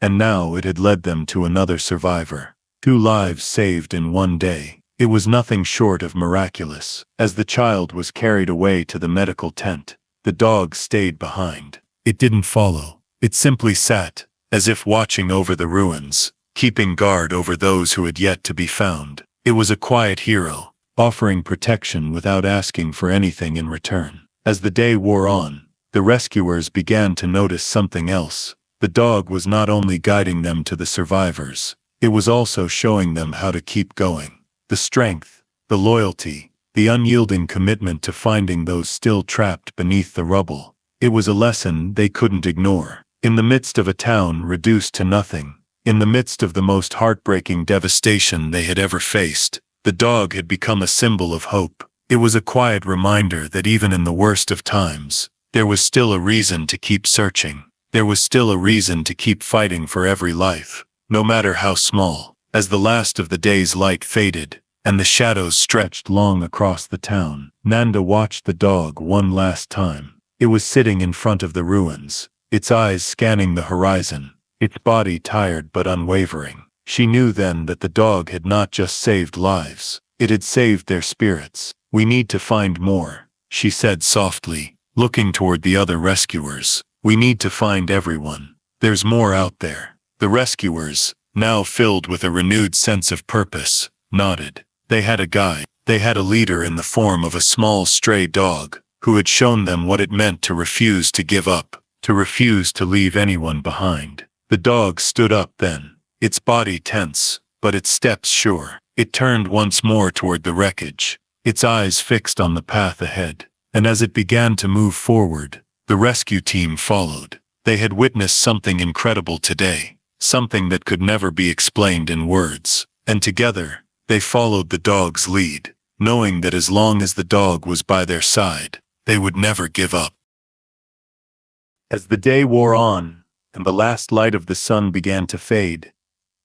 and now it had led them to another survivor. 2 lives saved in one day. It was nothing short of miraculous. As the child was carried away to the medical tent, the dog stayed behind. It didn't follow. It simply sat, as if watching over the ruins, keeping guard over those who had yet to be found. It was a quiet hero, offering protection without asking for anything in return. As the day wore on, the rescuers began to notice something else. The dog was not only guiding them to the survivors, it was also showing them how to keep going. The strength, the loyalty, the unyielding commitment to finding those still trapped beneath the rubble. It was a lesson they couldn't ignore. In the midst of a town reduced to nothing, in the midst of the most heartbreaking devastation they had ever faced, the dog had become a symbol of hope. It was a quiet reminder that even in the worst of times, there was still a reason to keep searching. There was still a reason to keep fighting for every life, no matter how small. As the last of the day's light faded, and the shadows stretched long across the town, Nanda watched the dog one last time. It was sitting in front of the ruins, its eyes scanning the horizon, its body tired but unwavering. She knew then that the dog had not just saved lives, it had saved their spirits. "We need to find more," she said softly, looking toward the other rescuers. "We need to find everyone. There's more out there." The rescuers, now filled with a renewed sense of purpose, nodded. They had a guide. They had a leader in the form of a small stray dog, who had shown them what it meant to refuse to give up, to refuse to leave anyone behind. The dog stood up then, its body tense, but its steps sure. It turned once more toward the wreckage, its eyes fixed on the path ahead. And as it began to move forward, the rescue team followed. They had witnessed something incredible today, something that could never be explained in words. And together, they followed the dog's lead, knowing that as long as the dog was by their side, they would never give up. As the day wore on, and the last light of the sun began to fade,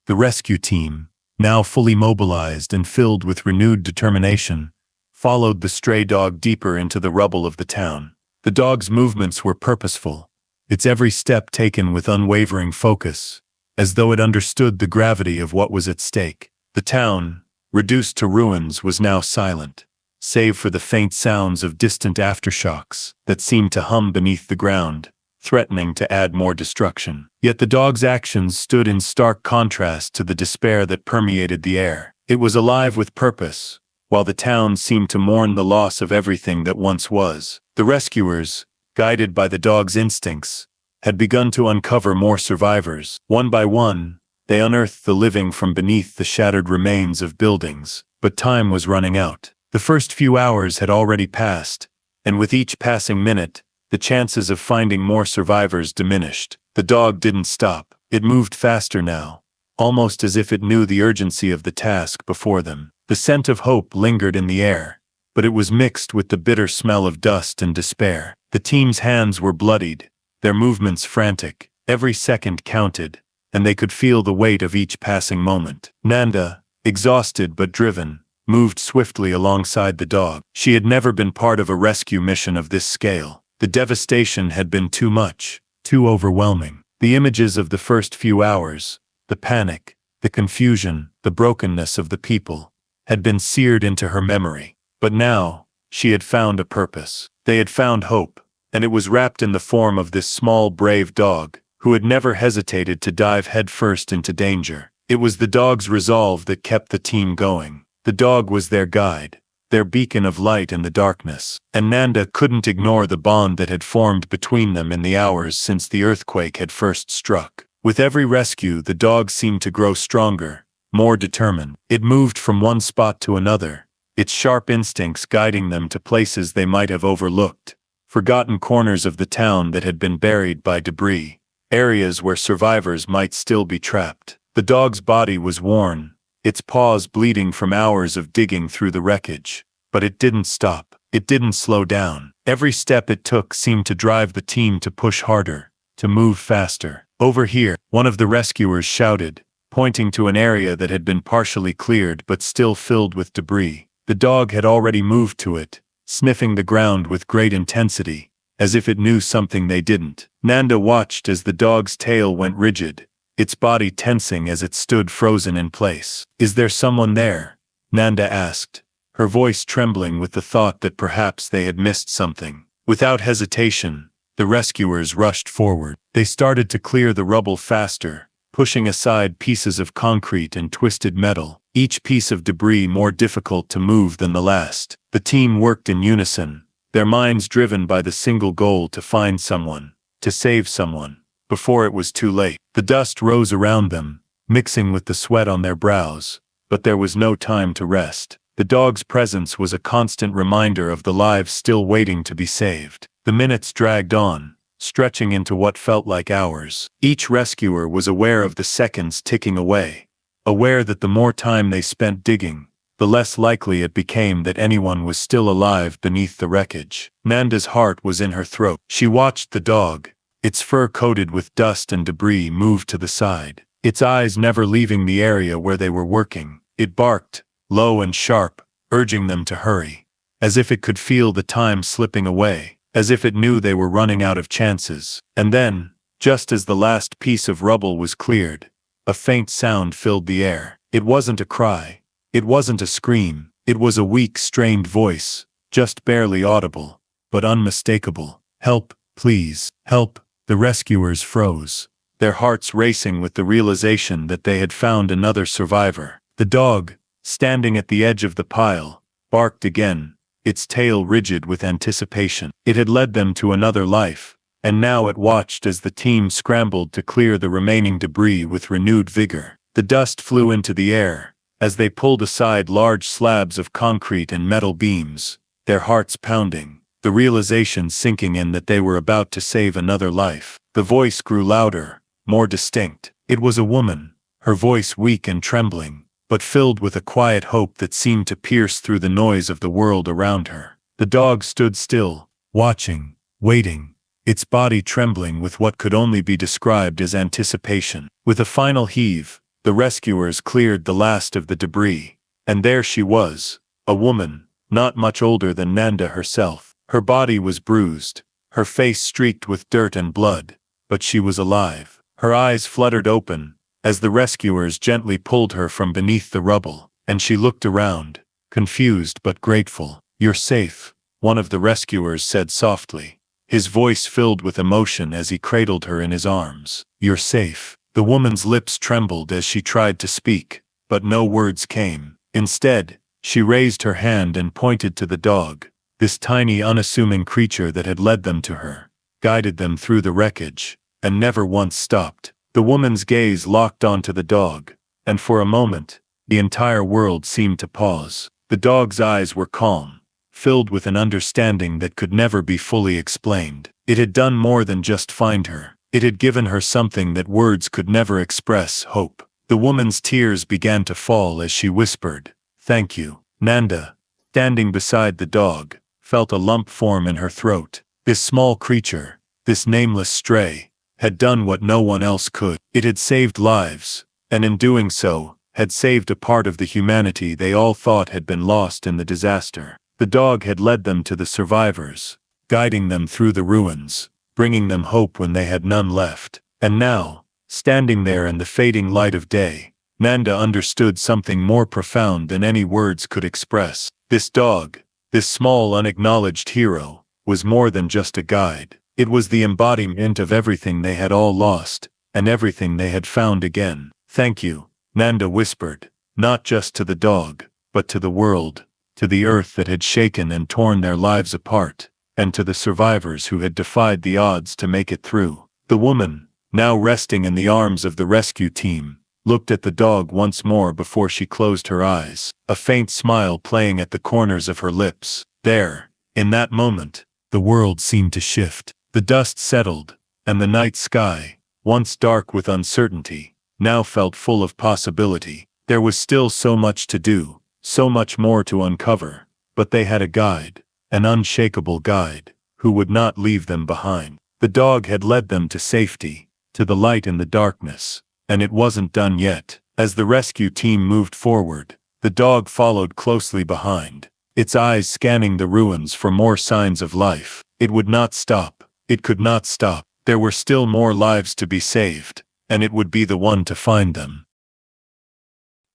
the rescue team, now fully mobilized and filled with renewed determination, followed the stray dog deeper into the rubble of the town. The dog's movements were purposeful, its every step taken with unwavering focus, as though it understood the gravity of what was at stake. The town, reduced to ruins, was now silent, save for the faint sounds of distant aftershocks that seemed to hum beneath the ground, threatening to add more destruction. Yet the dog's actions stood in stark contrast to the despair that permeated the air. It was alive with purpose, while the town seemed to mourn the loss of everything that once was. The rescuers, guided by the dog's instincts, had begun to uncover more survivors. One by one, they unearthed the living from beneath the shattered remains of buildings. But time was running out. The first few hours had already passed, and with each passing minute, the chances of finding more survivors diminished. The dog didn't stop. It moved faster now, almost as if it knew the urgency of the task before them. The scent of hope lingered in the air, but it was mixed with the bitter smell of dust and despair. The team's hands were bloodied, their movements frantic. Every second counted, and they could feel the weight of each passing moment. Nanda, exhausted but driven, moved swiftly alongside the dog. She had never been part of a rescue mission of this scale. The devastation had been too much, too overwhelming. The images of the first few hours, the panic, the confusion, the brokenness of the people, had been seared into her memory. But now, she had found a purpose. They had found hope, and it was wrapped in the form of this small, brave dog, who had never hesitated to dive headfirst into danger. It was the dog's resolve that kept the team going. The dog was their guide, their beacon of light in the darkness, and Nanda couldn't ignore the bond that had formed between them in the hours since the earthquake had first struck. With every rescue, the dog seemed to grow stronger, more determined. It moved from one spot to another, its sharp instincts guiding them to places they might have overlooked, forgotten corners of the town that had been buried by debris, areas where survivors might still be trapped. The dog's body was worn, its paws bleeding from hours of digging through the wreckage. But it didn't stop. It didn't slow down. Every step it took seemed to drive the team to push harder, to move faster. Over here, one of the rescuers shouted, pointing to an area that had been partially cleared but still filled with debris. The dog had already moved to it, sniffing the ground with great intensity, as if it knew something they didn't. Nanda watched as the dog's tail went rigid, its body tensing as it stood frozen in place. "Is there someone there?" Nanda asked, her voice trembling with the thought that perhaps they had missed something. Without hesitation, the rescuers rushed forward. They started to clear the rubble faster, pushing aside pieces of concrete and twisted metal, each piece of debris more difficult to move than the last. The team worked in unison, their minds driven by the single goal to find someone, to save someone, before it was too late. The dust rose around them, mixing with the sweat on their brows, but there was no time to rest. The dog's presence was a constant reminder of the lives still waiting to be saved. The minutes dragged on, stretching into what felt like hours. Each rescuer was aware of the seconds ticking away, aware that the more time they spent digging, the less likely it became that anyone was still alive beneath the wreckage. Nanda's heart was in her throat. She watched the dog, its fur coated with dust and debris, move to the side, its eyes never leaving the area where they were working. It barked, low and sharp, urging them to hurry, as if it could feel the time slipping away, as if it knew they were running out of chances. And then, just as the last piece of rubble was cleared, a faint sound filled the air. It wasn't a cry, it wasn't a scream, it was a weak, strained voice, just barely audible, but unmistakable. "Help, please, help." The rescuers froze, their hearts racing with the realization that they had found another survivor. The dog, standing at the edge of the pile, barked again, its tail rigid with anticipation. It had led them to another life, and now it watched as the team scrambled to clear the remaining debris with renewed vigor. The dust flew into the air, as they pulled aside large slabs of concrete and metal beams, their hearts pounding, the realization sinking in that they were about to save another life. The voice grew louder, more distinct. It was a woman, her voice weak and trembling, but filled with a quiet hope that seemed to pierce through the noise of the world around her. The dog stood still, watching, waiting, its body trembling with what could only be described as anticipation. With a final heave, the rescuers cleared the last of the debris, and there she was, a woman, not much older than Nanda herself. Her body was bruised, her face streaked with dirt and blood, but she was alive. Her eyes fluttered open, as the rescuers gently pulled her from beneath the rubble, and she looked around, confused but grateful. "You're safe," one of the rescuers said softly, his voice filled with emotion as he cradled her in his arms. "You're safe." The woman's lips trembled as she tried to speak, but no words came. Instead, she raised her hand and pointed to the dog, this tiny, unassuming creature that had led them to her, guided them through the wreckage, and never once stopped. The woman's gaze locked onto the dog, and for a moment, the entire world seemed to pause. The dog's eyes were calm, filled with an understanding that could never be fully explained. It had done more than just find her. It had given her something that words could never express: hope. The woman's tears began to fall as she whispered, "Thank you." Nanda, standing beside the dog, felt a lump form in her throat. This small creature, this nameless stray, had done what no one else could. It had saved lives, and in doing so, had saved a part of the humanity they all thought had been lost in the disaster. The dog had led them to the survivors, guiding them through the ruins, bringing them hope when they had none left. And now, standing there in the fading light of day, Nanda understood something more profound than any words could express. This dog, this small unacknowledged hero, was more than just a guide. It was the embodiment of everything they had all lost, and everything they had found again. "Thank you," Nanda whispered, not just to the dog, but to the world, to the earth that had shaken and torn their lives apart, and to the survivors who had defied the odds to make it through. The woman, now resting in the arms of the rescue team, looked at the dog once more before she closed her eyes, a faint smile playing at the corners of her lips. There, in that moment, the world seemed to shift. The dust settled, and the night sky, once dark with uncertainty, now felt full of possibility. There was still so much to do, so much more to uncover, but they had a guide, an unshakable guide, who would not leave them behind. The dog had led them to safety, to the light in the darkness, and it wasn't done yet. As the rescue team moved forward, the dog followed closely behind, its eyes scanning the ruins for more signs of life. It would not stop. It could not stop. There were still more lives to be saved, and it would be the one to find them.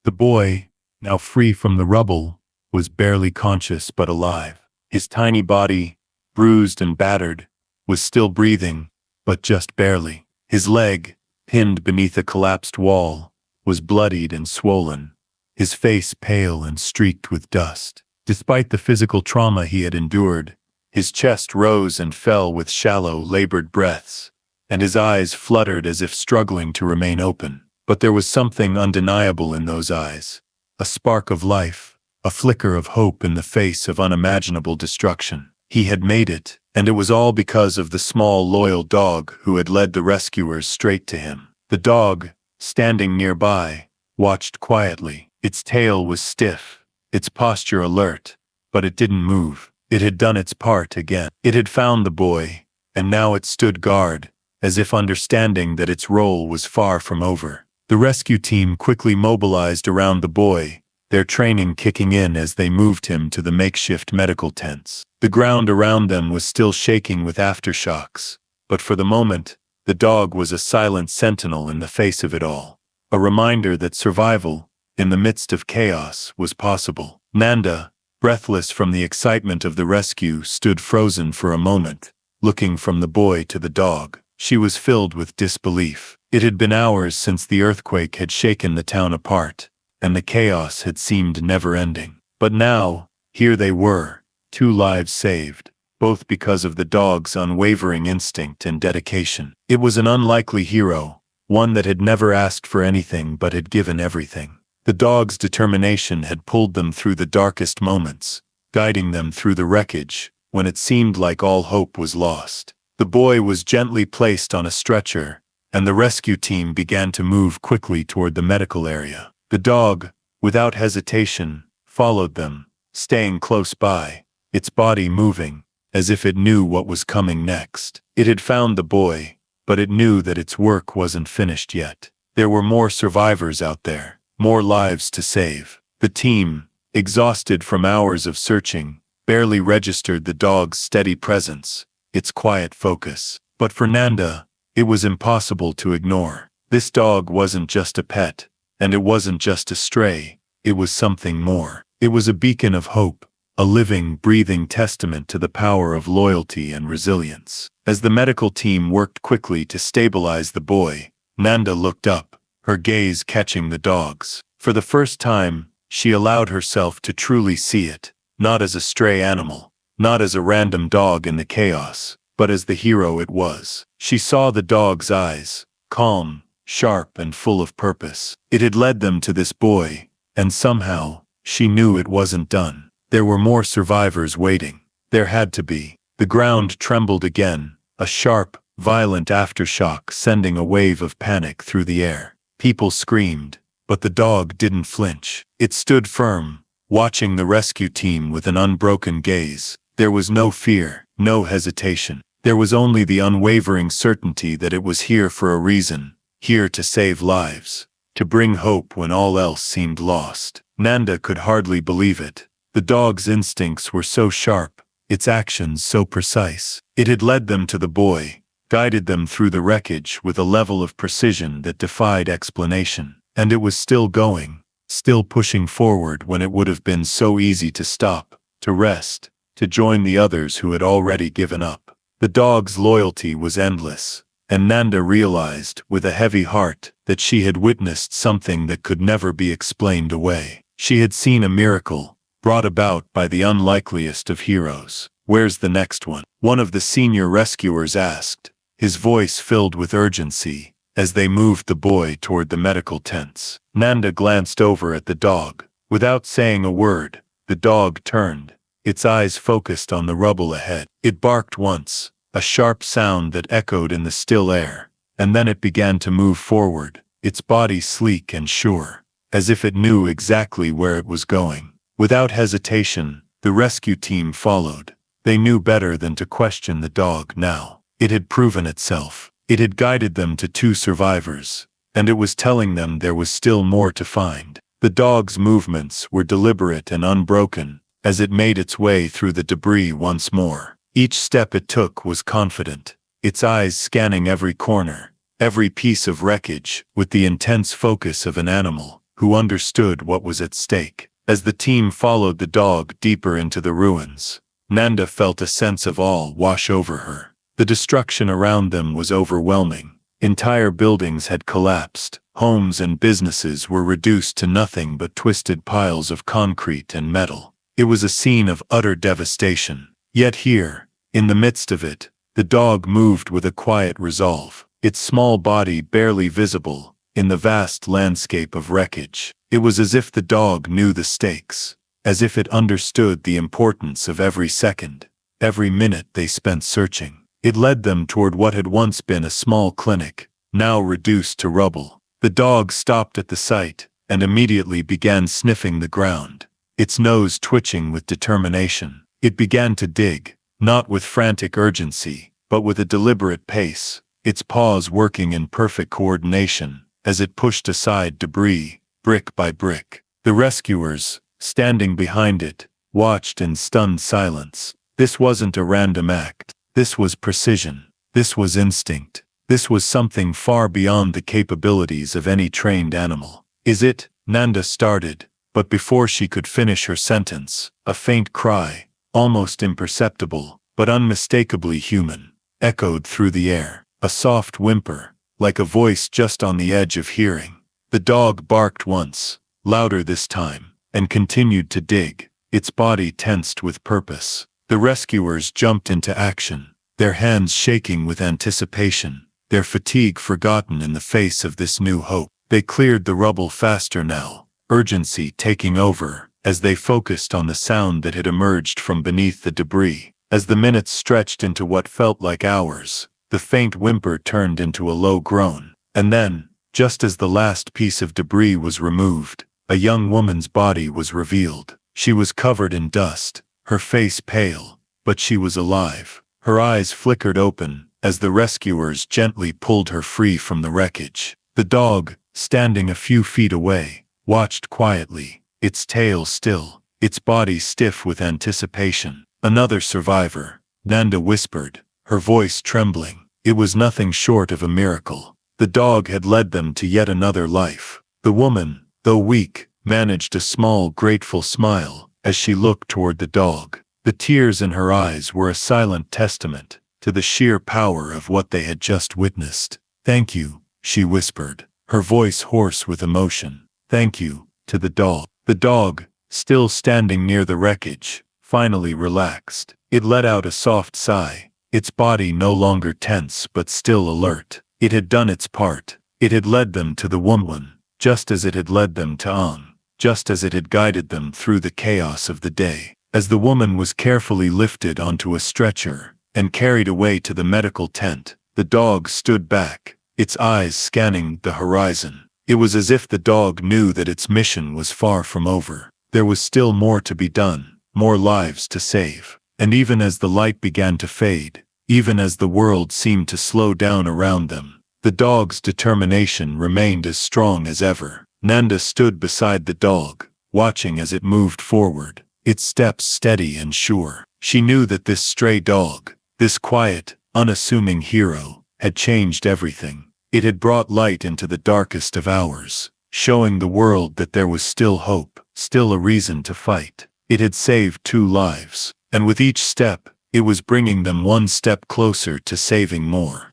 The boy, now free from the rubble, was barely conscious but alive. His tiny body, bruised and battered, was still breathing, but just barely. His leg, pinned beneath a collapsed wall, was bloodied and swollen, his face pale and streaked with dust. Despite the physical trauma he had endured, his chest rose and fell with shallow, labored breaths, and his eyes fluttered as if struggling to remain open. But there was something undeniable in those eyes, a spark of life, a flicker of hope in the face of unimaginable destruction. He had made it, and it was all because of the small, loyal dog who had led the rescuers straight to him. The dog, standing nearby, watched quietly. Its tail was stiff, its posture alert, but it didn't move. It had done its part again. It had found the boy, and now it stood guard, as if understanding that its role was far from over. The rescue team quickly mobilized around the boy, their training kicking in as they moved him to the makeshift medical tents. The ground around them was still shaking with aftershocks, but for the moment, the dog was a silent sentinel in the face of it all, a reminder that survival, in the midst of chaos, was possible. Nanda, breathless from the excitement of the rescue, stood frozen for a moment, looking from the boy to the dog. She was filled with disbelief. It had been hours since the earthquake had shaken the town apart, and the chaos had seemed never-ending. But now, here they were, 2 lives saved, both because of the dog's unwavering instinct and dedication. It was an unlikely hero, one that had never asked for anything but had given everything. The dog's determination had pulled them through the darkest moments, guiding them through the wreckage when it seemed like all hope was lost. The boy was gently placed on a stretcher, and the rescue team began to move quickly toward the medical area. The dog, without hesitation, followed them, staying close by, its body moving, as if it knew what was coming next. It had found the boy, but it knew that its work wasn't finished yet. There were more survivors out there, more lives to save. The team, exhausted from hours of searching, barely registered the dog's steady presence, its quiet focus. But for Nanda, it was impossible to ignore. This dog wasn't just a pet, and it wasn't just a stray, it was something more. It was a beacon of hope, a living, breathing testament to the power of loyalty and resilience. As the medical team worked quickly to stabilize the boy, Nanda looked up, her gaze catching the dog's. For the first time, she allowed herself to truly see it, not as a stray animal, not as a random dog in the chaos, but as the hero it was. She saw the dog's eyes, calm, sharp and full of purpose. It had led them to this boy, and somehow, she knew it wasn't done. There were more survivors waiting. There had to be. The ground trembled again, a sharp, violent aftershock sending a wave of panic through the air. People screamed, but the dog didn't flinch. It stood firm, watching the rescue team with an unbroken gaze. There was no fear, no hesitation. There was only the unwavering certainty that it was here for a reason, here to save lives, to bring hope when all else seemed lost. Nanda could hardly believe it. The dog's instincts were so sharp, its actions so precise. It had led them to the boy, guided them through the wreckage with a level of precision that defied explanation. And it was still going, still pushing forward when it would have been so easy to stop, to rest, to join the others who had already given up. The dog's loyalty was endless, and Nanda realized, with a heavy heart, that she had witnessed something that could never be explained away. She had seen a miracle, brought about by the unlikeliest of heroes. "Where's the next one?" one of the senior rescuers asked, his voice filled with urgency, as they moved the boy toward the medical tents. Nanda glanced over at the dog. Without saying a word, the dog turned, its eyes focused on the rubble ahead. It barked once, a sharp sound that echoed in the still air, and then it began to move forward, its body sleek and sure, as if it knew exactly where it was going. Without hesitation, the rescue team followed. They knew better than to question the dog now. It had proven itself. It had guided them to 2 survivors, and it was telling them there was still more to find. The dog's movements were deliberate and unbroken, as it made its way through the debris once more. Each step it took was confident, its eyes scanning every corner, every piece of wreckage, with the intense focus of an animal who understood what was at stake. As the team followed the dog deeper into the ruins, Nanda felt a sense of awe wash over her. The destruction around them was overwhelming. Entire buildings had collapsed. Homes and businesses were reduced to nothing but twisted piles of concrete and metal. It was a scene of utter devastation. Yet here, in the midst of it, the dog moved with a quiet resolve, its small body barely visible in the vast landscape of wreckage. It was as if the dog knew the stakes, as if it understood the importance of every second, every minute they spent searching. It led them toward what had once been a small clinic, now reduced to rubble. The dog stopped at the sight and immediately began sniffing the ground, its nose twitching with determination. It began to dig, not with frantic urgency, but with a deliberate pace, its paws working in perfect coordination as it pushed aside debris, brick by brick. The rescuers, standing behind it, watched in stunned silence. This wasn't a random act. This was precision. This was instinct. This was something far beyond the capabilities of any trained animal. "Is it?" Nanda started, but before she could finish her sentence, a faint cry, almost imperceptible, but unmistakably human, echoed through the air. A soft whimper, like a voice just on the edge of hearing. The dog barked once, louder this time, and continued to dig, its body tensed with purpose. The rescuers jumped into action, their hands shaking with anticipation, their fatigue forgotten in the face of this new hope. They cleared the rubble faster now, urgency taking over, as they focused on the sound that had emerged from beneath the debris. As the minutes stretched into what felt like hours, the faint whimper turned into a low groan. And then, just as the last piece of debris was removed, a young woman's body was revealed. She was covered in dust, her face pale, but she was alive. Her eyes flickered open as the rescuers gently pulled her free from the wreckage. The dog, standing a few feet away, watched quietly, its tail still, its body stiff with anticipation. "Another survivor," Nanda whispered, her voice trembling. It was nothing short of a miracle. The dog had led them to yet another life. The woman, though weak, managed a small, grateful smile as she looked toward the dog. The tears in her eyes were a silent testament to the sheer power of what they had just witnessed. "Thank you," she whispered, her voice hoarse with emotion. "Thank you," to the dog. The dog, still standing near the wreckage, finally relaxed. It let out a soft sigh, its body no longer tense but still alert. It had done its part. It had led them to the woman, just as it had led them to Ang, just as it had guided them through the chaos of the day. As the woman was carefully lifted onto a stretcher and carried away to the medical tent, the dog stood back, its eyes scanning the horizon. It was as if the dog knew that its mission was far from over. There was still more to be done, more lives to save. And even as the light began to fade, even as the world seemed to slow down around them, the dog's determination remained as strong as ever. Nanda stood beside the dog, watching as it moved forward, its steps steady and sure. She knew that this stray dog, this quiet, unassuming hero, had changed everything. It had brought light into the darkest of hours, showing the world that there was still hope, still a reason to fight. It had saved 2 lives, and with each step, it was bringing them one step closer to saving more.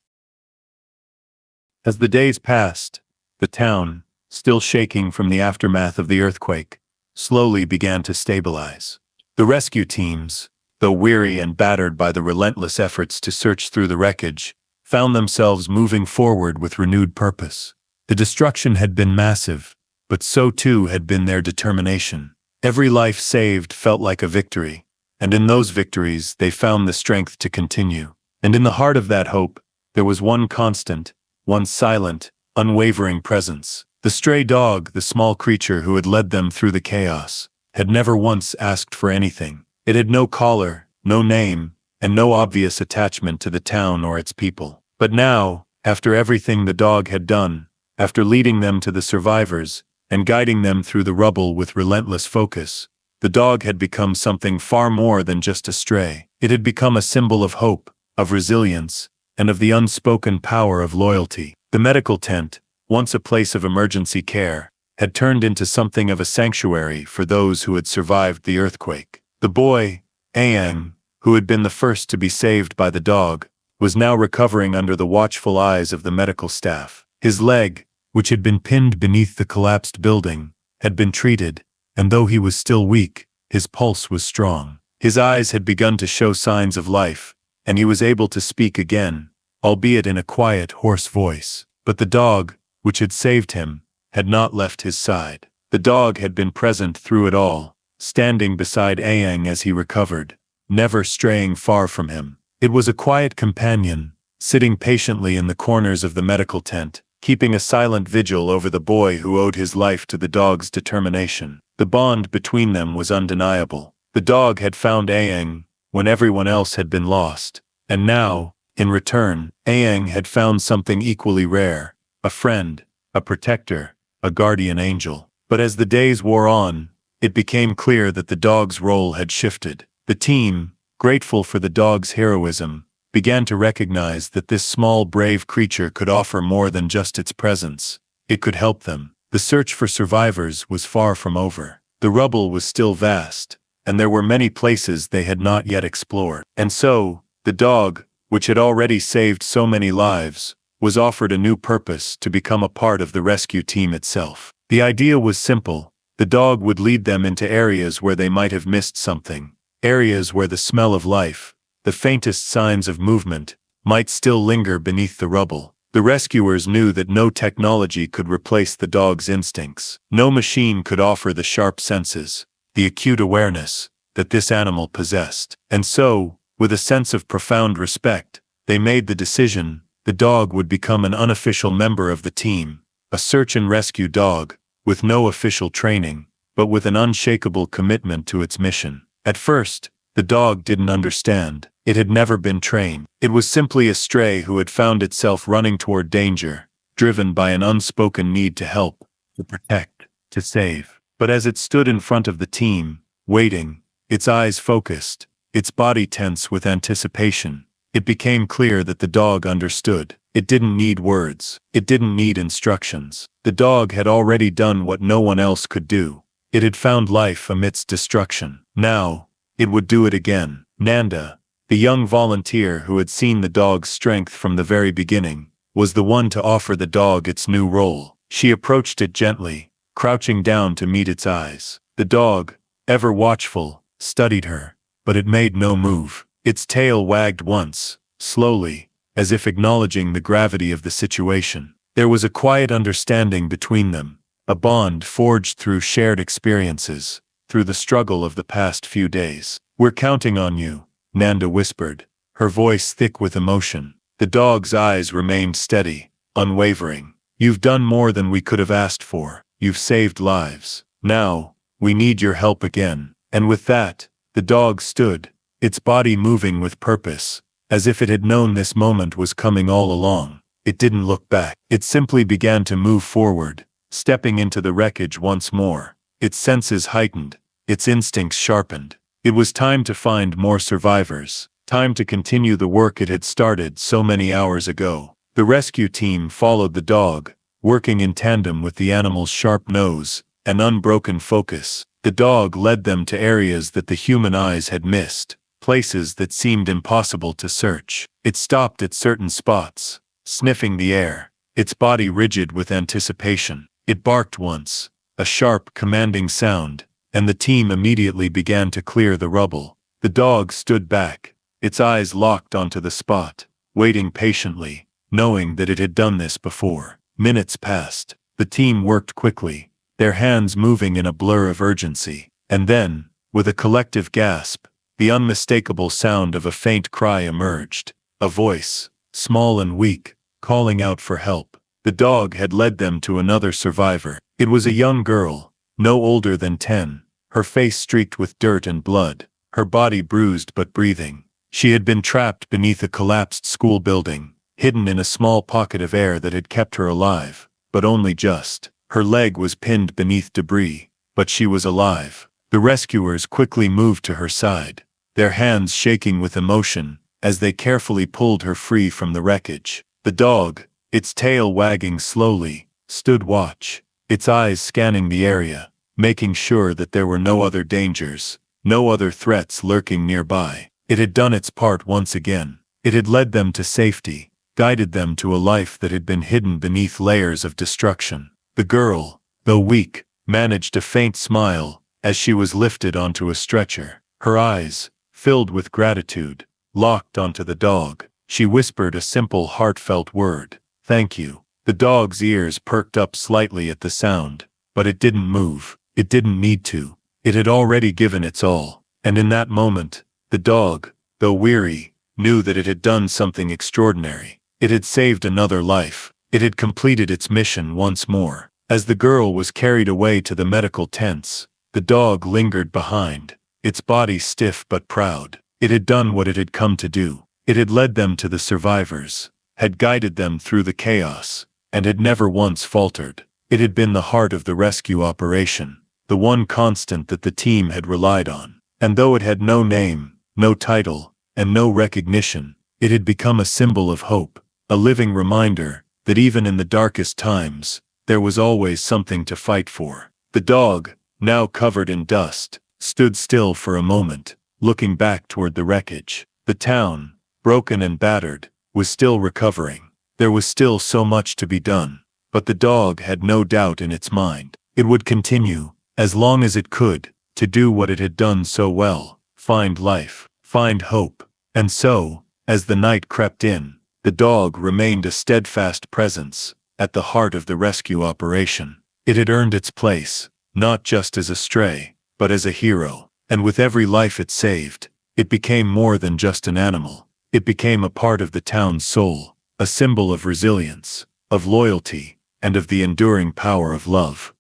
As the days passed, the town, still shaking from the aftermath of the earthquake, slowly began to stabilize. The rescue teams, though weary and battered by the relentless efforts to search through the wreckage, found themselves moving forward with renewed purpose. The destruction had been massive, but so too had been their determination. Every life saved felt like a victory, and in those victories they found the strength to continue. And in the heart of that hope, there was one constant, one silent, unwavering presence. The stray dog, the small creature who had led them through the chaos, had never once asked for anything. It had no collar, no name, and no obvious attachment to the town or its people. But now, after everything the dog had done, after leading them to the survivors, and guiding them through the rubble with relentless focus, the dog had become something far more than just a stray. It had become a symbol of hope, of resilience, and of the unspoken power of loyalty. The medical tent, once a place of emergency care, had turned into something of a sanctuary for those who had survived the earthquake. The boy, Aang, who had been the first to be saved by the dog, was now recovering under the watchful eyes of the medical staff. His leg, which had been pinned beneath the collapsed building, had been treated, and though he was still weak, his pulse was strong. His eyes had begun to show signs of life, and he was able to speak again, albeit in a quiet, hoarse voice. But the dog, which had saved him, had not left his side. The dog had been present through it all, standing beside Aang as he recovered, never straying far from him. It was a quiet companion, sitting patiently in the corners of the medical tent, keeping a silent vigil over the boy who owed his life to the dog's determination. The bond between them was undeniable. The dog had found Aang when everyone else had been lost, and now, in return, Aang had found something equally rare, a friend, a protector, a guardian angel. But as the days wore on, it became clear that the dog's role had shifted. The team, grateful for the dog's heroism, began to recognize that this small, brave creature could offer more than just its presence. It could help them. The search for survivors was far from over. The rubble was still vast, and there were many places they had not yet explored. And so, the dog, which had already saved so many lives, was offered a new purpose to become a part of the rescue team itself. The idea was simple. The dog would lead them into areas where they might have missed something, areas where the smell of life, the faintest signs of movement, might still linger beneath the rubble. The rescuers knew that no technology could replace the dog's instincts. No machine could offer the sharp senses, the acute awareness, that this animal possessed. And so, with a sense of profound respect, they made the decision: the dog would become an unofficial member of the team, a search and rescue dog, with no official training, but with an unshakable commitment to its mission. At first, the dog didn't understand. It had never been trained. It was simply a stray who had found itself running toward danger, driven by an unspoken need to help, to protect, to save. But as it stood in front of the team, waiting, its eyes focused, its body tense with anticipation, it became clear that the dog understood. It didn't need words. It didn't need instructions. The dog had already done what no one else could do. It had found life amidst destruction. Now, it would do it again. Nanda, the young volunteer who had seen the dog's strength from the very beginning, was the one to offer the dog its new role. She approached it gently, crouching down to meet its eyes. The dog, ever watchful, studied her, but it made no move. Its tail wagged once, slowly, as if acknowledging the gravity of the situation. There was a quiet understanding between them, a bond forged through shared experiences, through the struggle of the past few days. "We're counting on you," Nanda whispered, her voice thick with emotion. The dog's eyes remained steady, unwavering. "You've done more than we could have asked for. You've saved lives. Now, we need your help again." And with that, the dog stood, its body moving with purpose, as if it had known this moment was coming all along. It didn't look back. It simply began to move forward, stepping into the wreckage once more. Its senses heightened, its instincts sharpened. It was time to find more survivors, time to continue the work it had started so many hours ago. The rescue team followed the dog, working in tandem with the animal's sharp nose and unbroken focus. The dog led them to areas that the human eyes had missed, places that seemed impossible to search. It stopped at certain spots, sniffing the air, its body rigid with anticipation. It barked once, a sharp, commanding sound, and the team immediately began to clear the rubble. The dog stood back, its eyes locked onto the spot, waiting patiently, knowing that it had done this before. Minutes passed. The team worked quickly, their hands moving in a blur of urgency. And then, with a collective gasp, the unmistakable sound of a faint cry emerged. A voice, small and weak, calling out for help. The dog had led them to another survivor. It was a young girl, no older than 10, her face streaked with dirt and blood, her body bruised but breathing. She had been trapped beneath a collapsed school building, hidden in a small pocket of air that had kept her alive, but only just. Her leg was pinned beneath debris, but she was alive. The rescuers quickly moved to her side, their hands shaking with emotion, as they carefully pulled her free from the wreckage. The dog, its tail wagging slowly, stood watch, its eyes scanning the area, making sure that there were no other dangers, no other threats lurking nearby. It had done its part once again. It had led them to safety, guided them to a life that had been hidden beneath layers of destruction. The girl, though weak, managed a faint smile as she was lifted onto a stretcher. Her eyes, filled with gratitude, locked onto the dog. She whispered a simple, heartfelt word, "Thank you." The dog's ears perked up slightly at the sound, but it didn't move. It didn't need to. It had already given its all. And in that moment, the dog, though weary, knew that it had done something extraordinary. It had saved another life. It had completed its mission once more. As the girl was carried away to the medical tents, the dog lingered behind, its body stiff but proud. It had done what it had come to do. It had led them to the survivors, had guided them through the chaos, and had never once faltered. It had been the heart of the rescue operation, the one constant that the team had relied on. And though it had no name, no title, and no recognition, it had become a symbol of hope, a living reminder that even in the darkest times, there was always something to fight for. The dog, now covered in dust, stood still for a moment, looking back toward the wreckage. The town, broken and battered, was still recovering. There was still so much to be done. But the dog had no doubt in its mind. It would continue, as long as it could, to do what it had done so well, find life, find hope. And so, as the night crept in, the dog remained a steadfast presence, at the heart of the rescue operation. It had earned its place, not just as a stray, but as a hero. And with every life it saved, it became more than just an animal. It became a part of the town's soul, a symbol of resilience, of loyalty, and of the enduring power of love.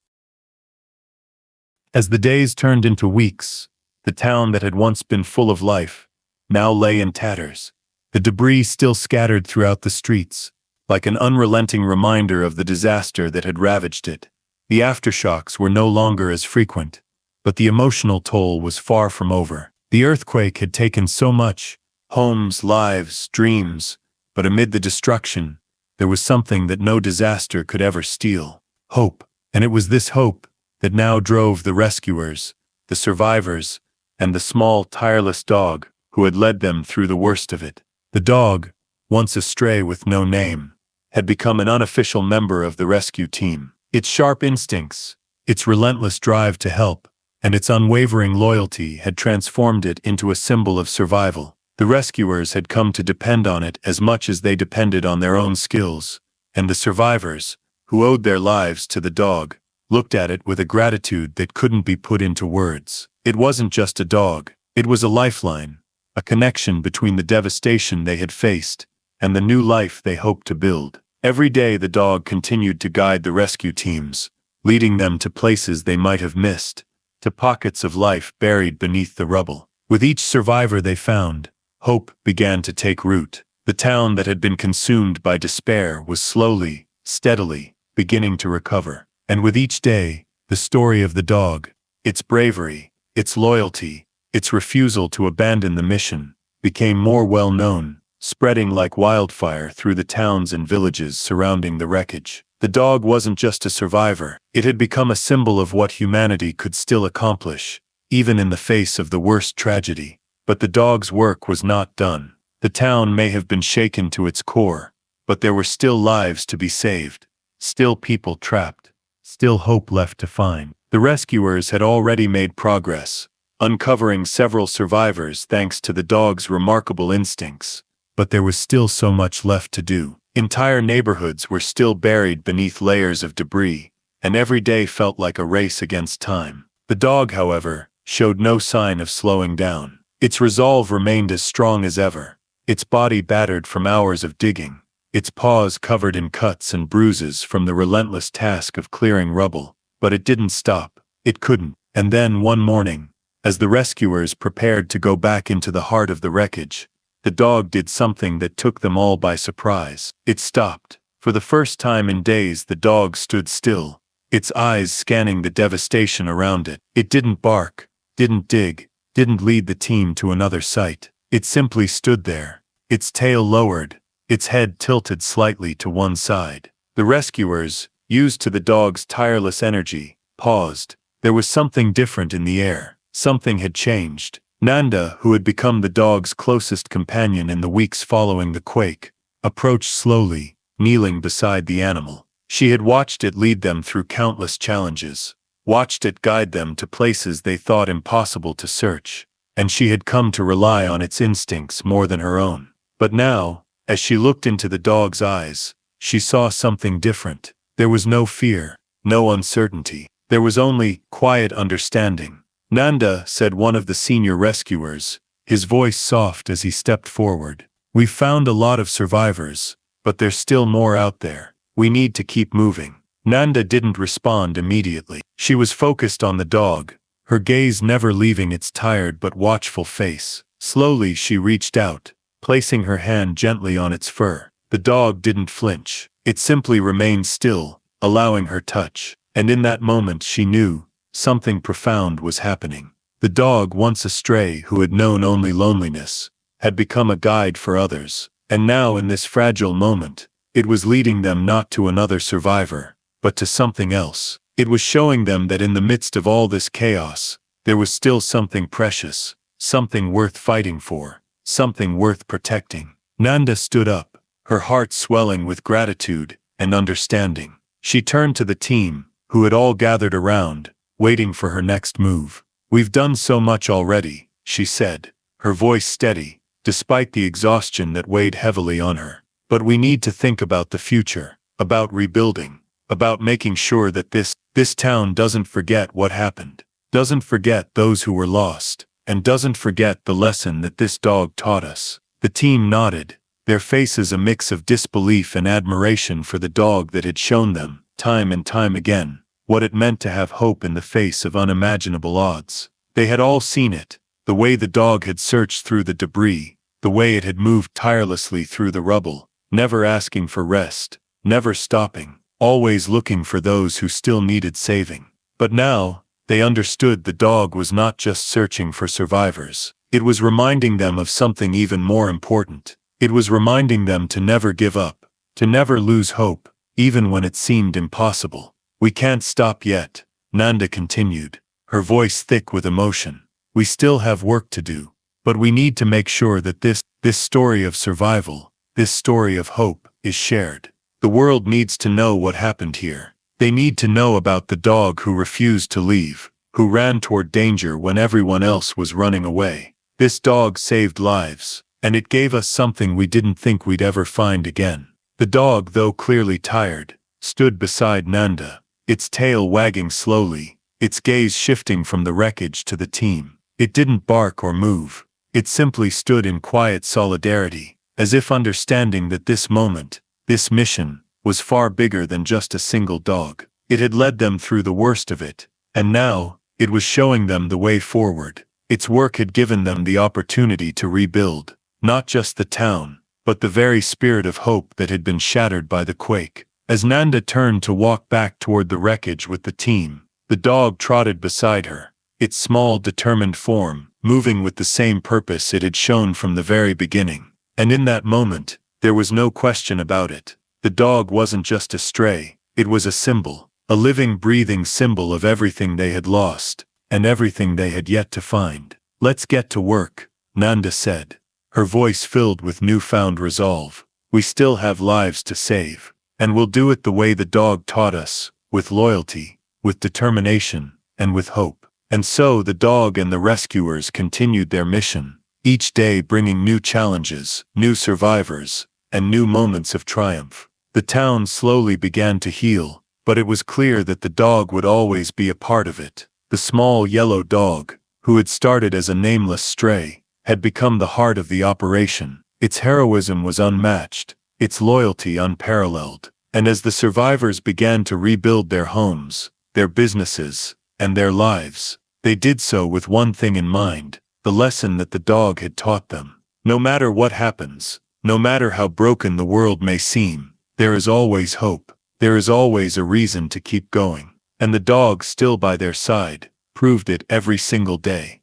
As the days turned into weeks, the town that had once been full of life now lay in tatters, the debris still scattered throughout the streets, like an unrelenting reminder of the disaster that had ravaged it. The aftershocks were no longer as frequent, but the emotional toll was far from over. The earthquake had taken so much, homes, lives, dreams, but amid the destruction, there was something that no disaster could ever steal: hope. And it was this hope that now drove the rescuers, the survivors, and the small, tireless dog who had led them through the worst of it. The dog, once a stray with no name, had become an unofficial member of the rescue team. Its sharp instincts, its relentless drive to help, and its unwavering loyalty had transformed it into a symbol of survival. The rescuers had come to depend on it as much as they depended on their own skills, and the survivors, who owed their lives to the dog, looked at it with a gratitude that couldn't be put into words. It wasn't just a dog, it was a lifeline, a connection between the devastation they had faced and the new life they hoped to build. Every day the dog continued to guide the rescue teams, leading them to places they might have missed, to pockets of life buried beneath the rubble. With each survivor they found, hope began to take root. The town that had been consumed by despair was slowly, steadily, beginning to recover. And with each day, the story of the dog, its bravery, its loyalty, its refusal to abandon the mission, became more well known, spreading like wildfire through the towns and villages surrounding the wreckage. The dog wasn't just a survivor, it had become a symbol of what humanity could still accomplish, even in the face of the worst tragedy. But the dog's work was not done. The town may have been shaken to its core, but there were still lives to be saved, still people trapped, still hope left to find. The rescuers had already made progress, uncovering several survivors thanks to the dog's remarkable instincts. but there was still so much left to do. Entire neighborhoods were still buried beneath layers of debris, and every day felt like a race against time. The dog, however, showed no sign of slowing down. Its resolve remained as strong as ever, its body battered from hours of digging, its paws covered in cuts and bruises from the relentless task of clearing rubble. But it didn't stop. It couldn't. And then one morning, as the rescuers prepared to go back into the heart of the wreckage, the dog did something that took them all by surprise. It stopped. For the first time in days, the dog stood still, its eyes scanning the devastation around it. It didn't bark, didn't dig, didn't lead the team to another site. It simply stood there, its tail lowered, its head tilted slightly to one side. The rescuers, used to the dog's tireless energy, paused. There was something different in the air. Something had changed. Nanda, who had become the dog's closest companion in the weeks following the quake, approached slowly, kneeling beside the animal. She had watched it lead them through countless challenges, watched it guide them to places they thought impossible to search, and she had come to rely on its instincts more than her own. But now, as she looked into the dog's eyes, she saw something different. There was no fear, no uncertainty. There was only quiet understanding. "Nanda," said one of the senior rescuers, his voice soft as he stepped forward. "We've found a lot of survivors, but there's still more out there. We need to keep moving." Nanda didn't respond immediately. She was focused on the dog, her gaze never leaving its tired but watchful face. Slowly she reached out, placing her hand gently on its fur. The dog didn't flinch. It simply remained still, allowing her touch. And in that moment she knew something profound was happening. The dog, once a stray who had known only loneliness, had become a guide for others. And now, in this fragile moment, it was leading them not to another survivor, but to something else. It was showing them that in the midst of all this chaos, there was still something precious, something worth fighting for, something worth protecting. Nanda stood up, her heart swelling with gratitude and understanding. She turned to the team, who had all gathered around, waiting for her next move. "We've done so much already," she said, her voice steady, despite the exhaustion that weighed heavily on her. "But we need to think about the future, about rebuilding, about making sure that this town doesn't forget what happened, doesn't forget those who were lost, and doesn't forget the lesson that this dog taught us." The team nodded, their faces a mix of disbelief and admiration for the dog that had shown them, time and time again, what it meant to have hope in the face of unimaginable odds. They had all seen it, the way the dog had searched through the debris, the way it had moved tirelessly through the rubble, never asking for rest, never stopping, always looking for those who still needed saving. But now, they understood the dog was not just searching for survivors. It was reminding them of something even more important. It was reminding them to never give up, to never lose hope, even when it seemed impossible. "We can't stop yet," Nanda continued, her voice thick with emotion. "We still have work to do, but we need to make sure that this story of survival, this story of hope, is shared. The world needs to know what happened here. They need to know about the dog who refused to leave, who ran toward danger when everyone else was running away. This dog saved lives, and it gave us something we didn't think we'd ever find again." The dog, though clearly tired, stood beside Nanda, its tail wagging slowly, its gaze shifting from the wreckage to the team. It didn't bark or move. It simply stood in quiet solidarity, as if understanding that this moment, this mission, was far bigger than just a single dog. It had led them through the worst of it, and now, it was showing them the way forward. Its work had given them the opportunity to rebuild, not just the town, but the very spirit of hope that had been shattered by the quake. As Nanda turned to walk back toward the wreckage with the team, the dog trotted beside her, its small, determined form moving with the same purpose it had shown from the very beginning. And in that moment, there was no question about it. The dog wasn't just a stray, it was a symbol, a living, breathing symbol of everything they had lost, and everything they had yet to find. "Let's get to work," Nanda said, her voice filled with newfound resolve. "We still have lives to save. And we'll do it the way the dog taught us, with loyalty, with determination, and with hope." And so the dog and the rescuers continued their mission, each day bringing new challenges, new survivors, and new moments of triumph. The town slowly began to heal, but it was clear that the dog would always be a part of it. The small yellow dog, who had started as a nameless stray, had become the heart of the operation. Its heroism was unmatched, its loyalty unparalleled. And as the survivors began to rebuild their homes, their businesses, and their lives, they did so with one thing in mind, the lesson that the dog had taught them. No matter what happens, no matter how broken the world may seem, there is always hope. There is always a reason to keep going. And the dog, still by their side, proved it every single day.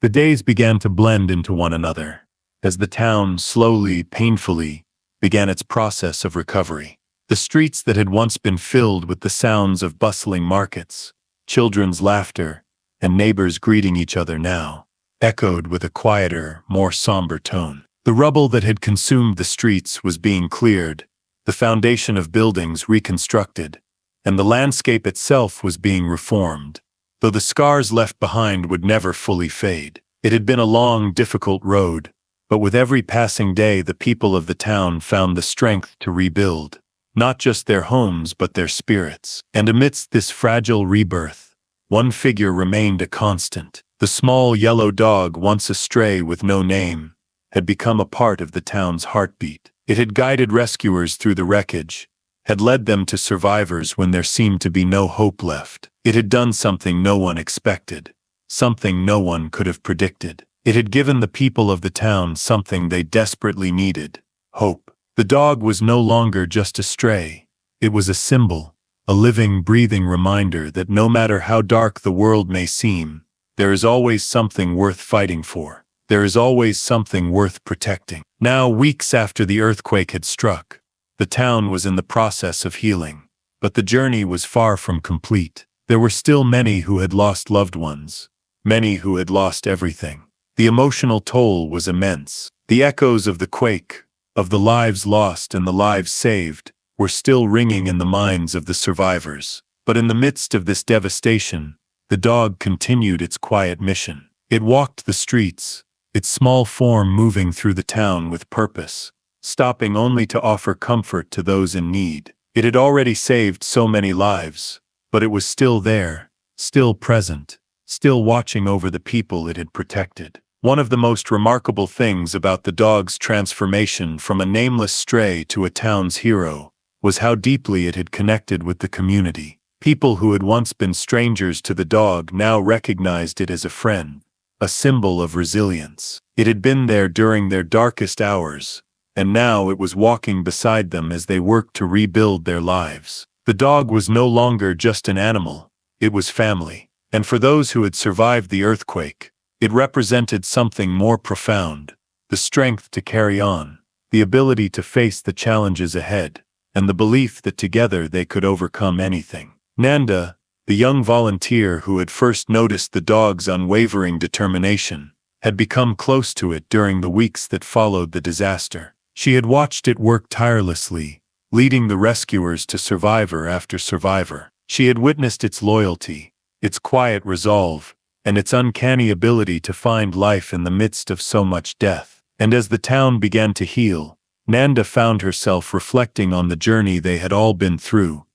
The days began to blend into one another, as the town slowly, painfully, began its process of recovery. The streets that had once been filled with the sounds of bustling markets, children's laughter, and neighbors greeting each other now, echoed with a quieter, more somber tone. The rubble that had consumed the streets was being cleared, the foundation of buildings reconstructed, and the landscape itself was being reformed, though the scars left behind would never fully fade. It had been a long, difficult road, but with every passing day the people of the town found the strength to rebuild, not just their homes but their spirits. And amidst this fragile rebirth, one figure remained a constant. The small yellow dog, once a stray with no name, had become a part of the town's heartbeat. It had guided rescuers through the wreckage, had led them to survivors when there seemed to be no hope left. It had done something no one expected, something no one could have predicted. It had given the people of the town something they desperately needed: hope. The dog was no longer just a stray. It was a symbol, a living, breathing reminder that no matter how dark the world may seem, there is always something worth fighting for. There is always something worth protecting. Now, weeks after the earthquake had struck, the town was in the process of healing, but the journey was far from complete. There were still many who had lost loved ones, many who had lost everything. The emotional toll was immense. The echoes of the quake, of the lives lost and the lives saved, were still ringing in the minds of the survivors. But in the midst of this devastation, the dog continued its quiet mission. It walked the streets, its small form moving through the town with purpose, stopping only to offer comfort to those in need. It had already saved so many lives, but it was still there, still present, still watching over the people it had protected. One of the most remarkable things about the dog's transformation from a nameless stray to a town's hero was how deeply it had connected with the community. People who had once been strangers to the dog now recognized it as a friend, a symbol of resilience. It had been there during their darkest hours, and now it was walking beside them as they worked to rebuild their lives. The dog was no longer just an animal, it was family. And for those who had survived the earthquake, it represented something more profound: the strength to carry on, the ability to face the challenges ahead, and the belief that together they could overcome anything. Nanda, the young volunteer who had first noticed the dog's unwavering determination, had become close to it during the weeks that followed the disaster. She had watched it work tirelessly, leading the rescuers to survivor after survivor. She had witnessed its loyalty, its quiet resolve, and its uncanny ability to find life in the midst of so much death. And as the town began to heal, Nanda found herself reflecting on the journey they had all been through: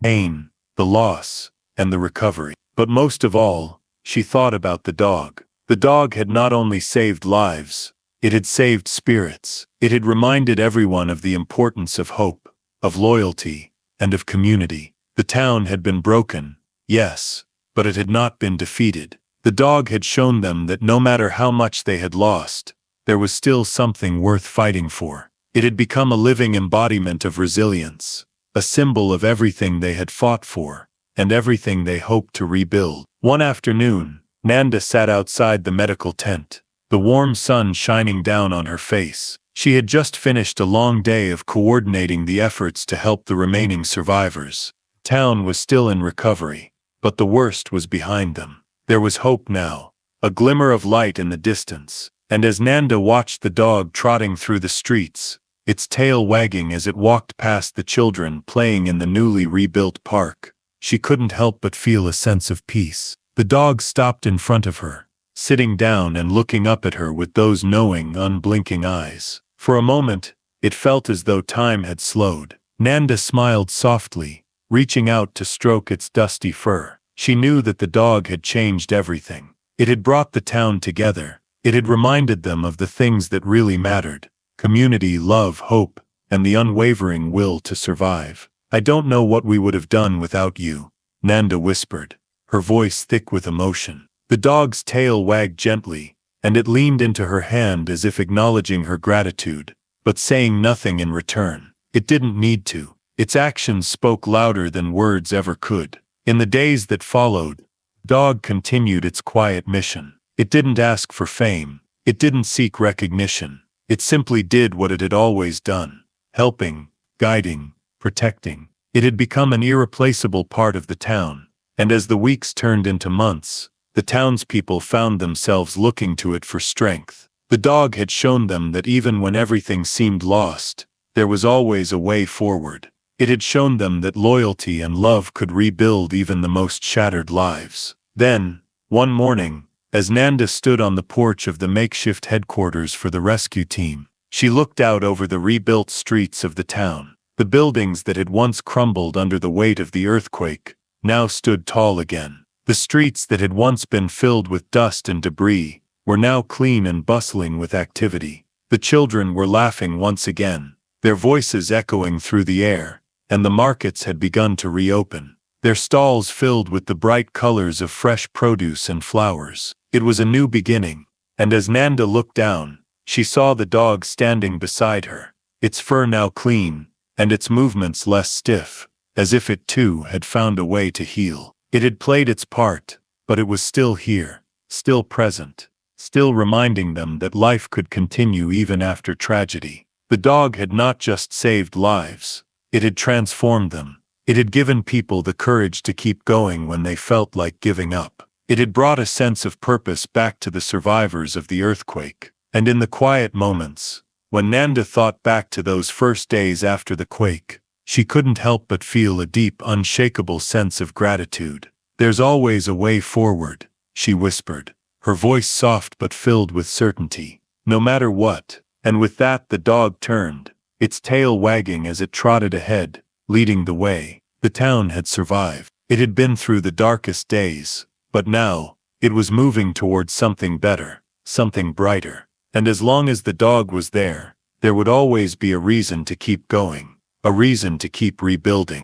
pain, the loss, and the recovery. But most of all, she thought about the dog. The dog had not only saved lives, it had saved spirits. It had reminded everyone of the importance of hope, of loyalty, and of community. The town had been broken, yes, but it had not been defeated. The dog had shown them that no matter how much they had lost, there was still something worth fighting for. It had become a living embodiment of resilience, a symbol of everything they had fought for, and everything they hoped to rebuild. One afternoon, Nanda sat outside the medical tent, the warm sun shining down on her face. She had just finished a long day of coordinating the efforts to help the remaining survivors. The town was still in recovery, but the worst was behind them. There was hope now, a glimmer of light in the distance, and as Nanda watched the dog trotting through the streets, its tail wagging as it walked past the children playing in the newly rebuilt park, she couldn't help but feel a sense of peace. The dog stopped in front of her, sitting down and looking up at her with those knowing, unblinking eyes. For a moment, it felt as though time had slowed. Nanda smiled softly, reaching out to stroke its dusty fur. She knew that the dog had changed everything. It had brought the town together. It had reminded them of the things that really mattered: community, love, hope, and the unwavering will to survive. "I don't know what we would have done without you," Nanda whispered, her voice thick with emotion. The dog's tail wagged gently, and it leaned into her hand as if acknowledging her gratitude, but saying nothing in return. It didn't need to. Its actions spoke louder than words ever could. In the days that followed, the dog continued its quiet mission. It didn't ask for fame. It didn't seek recognition. It simply did what it had always done: helping, guiding, protecting. It had become an irreplaceable part of the town, and as the weeks turned into months, the townspeople found themselves looking to it for strength. The dog had shown them that even when everything seemed lost, there was always a way forward. It had shown them that loyalty and love could rebuild even the most shattered lives. Then, one morning, as Nanda stood on the porch of the makeshift headquarters for the rescue team, she looked out over the rebuilt streets of the town. The buildings that had once crumbled under the weight of the earthquake now stood tall again. The streets that had once been filled with dust and debris were now clean and bustling with activity. The children were laughing once again, their voices echoing through the air, and the markets had begun to reopen, their stalls filled with the bright colors of fresh produce and flowers. It was a new beginning, and as Nanda looked down, she saw the dog standing beside her, its fur now clean, and its movements less stiff, as if it too had found a way to heal. It had played its part, but it was still here, still present, still reminding them that life could continue even after tragedy. The dog had not just saved lives, it had transformed them. It had given people the courage to keep going when they felt like giving up. It had brought a sense of purpose back to the survivors of the earthquake. And in the quiet moments, when Nanda thought back to those first days after the quake, she couldn't help but feel a deep, unshakable sense of gratitude. "There's always a way forward," she whispered, her voice soft but filled with certainty. "No matter what." And with that the dog turned, its tail wagging as it trotted ahead, leading the way. The town had survived. It had been through the darkest days, but now, it was moving towards something better, something brighter. And as long as the dog was there would always be a reason to keep going, a reason to keep rebuilding.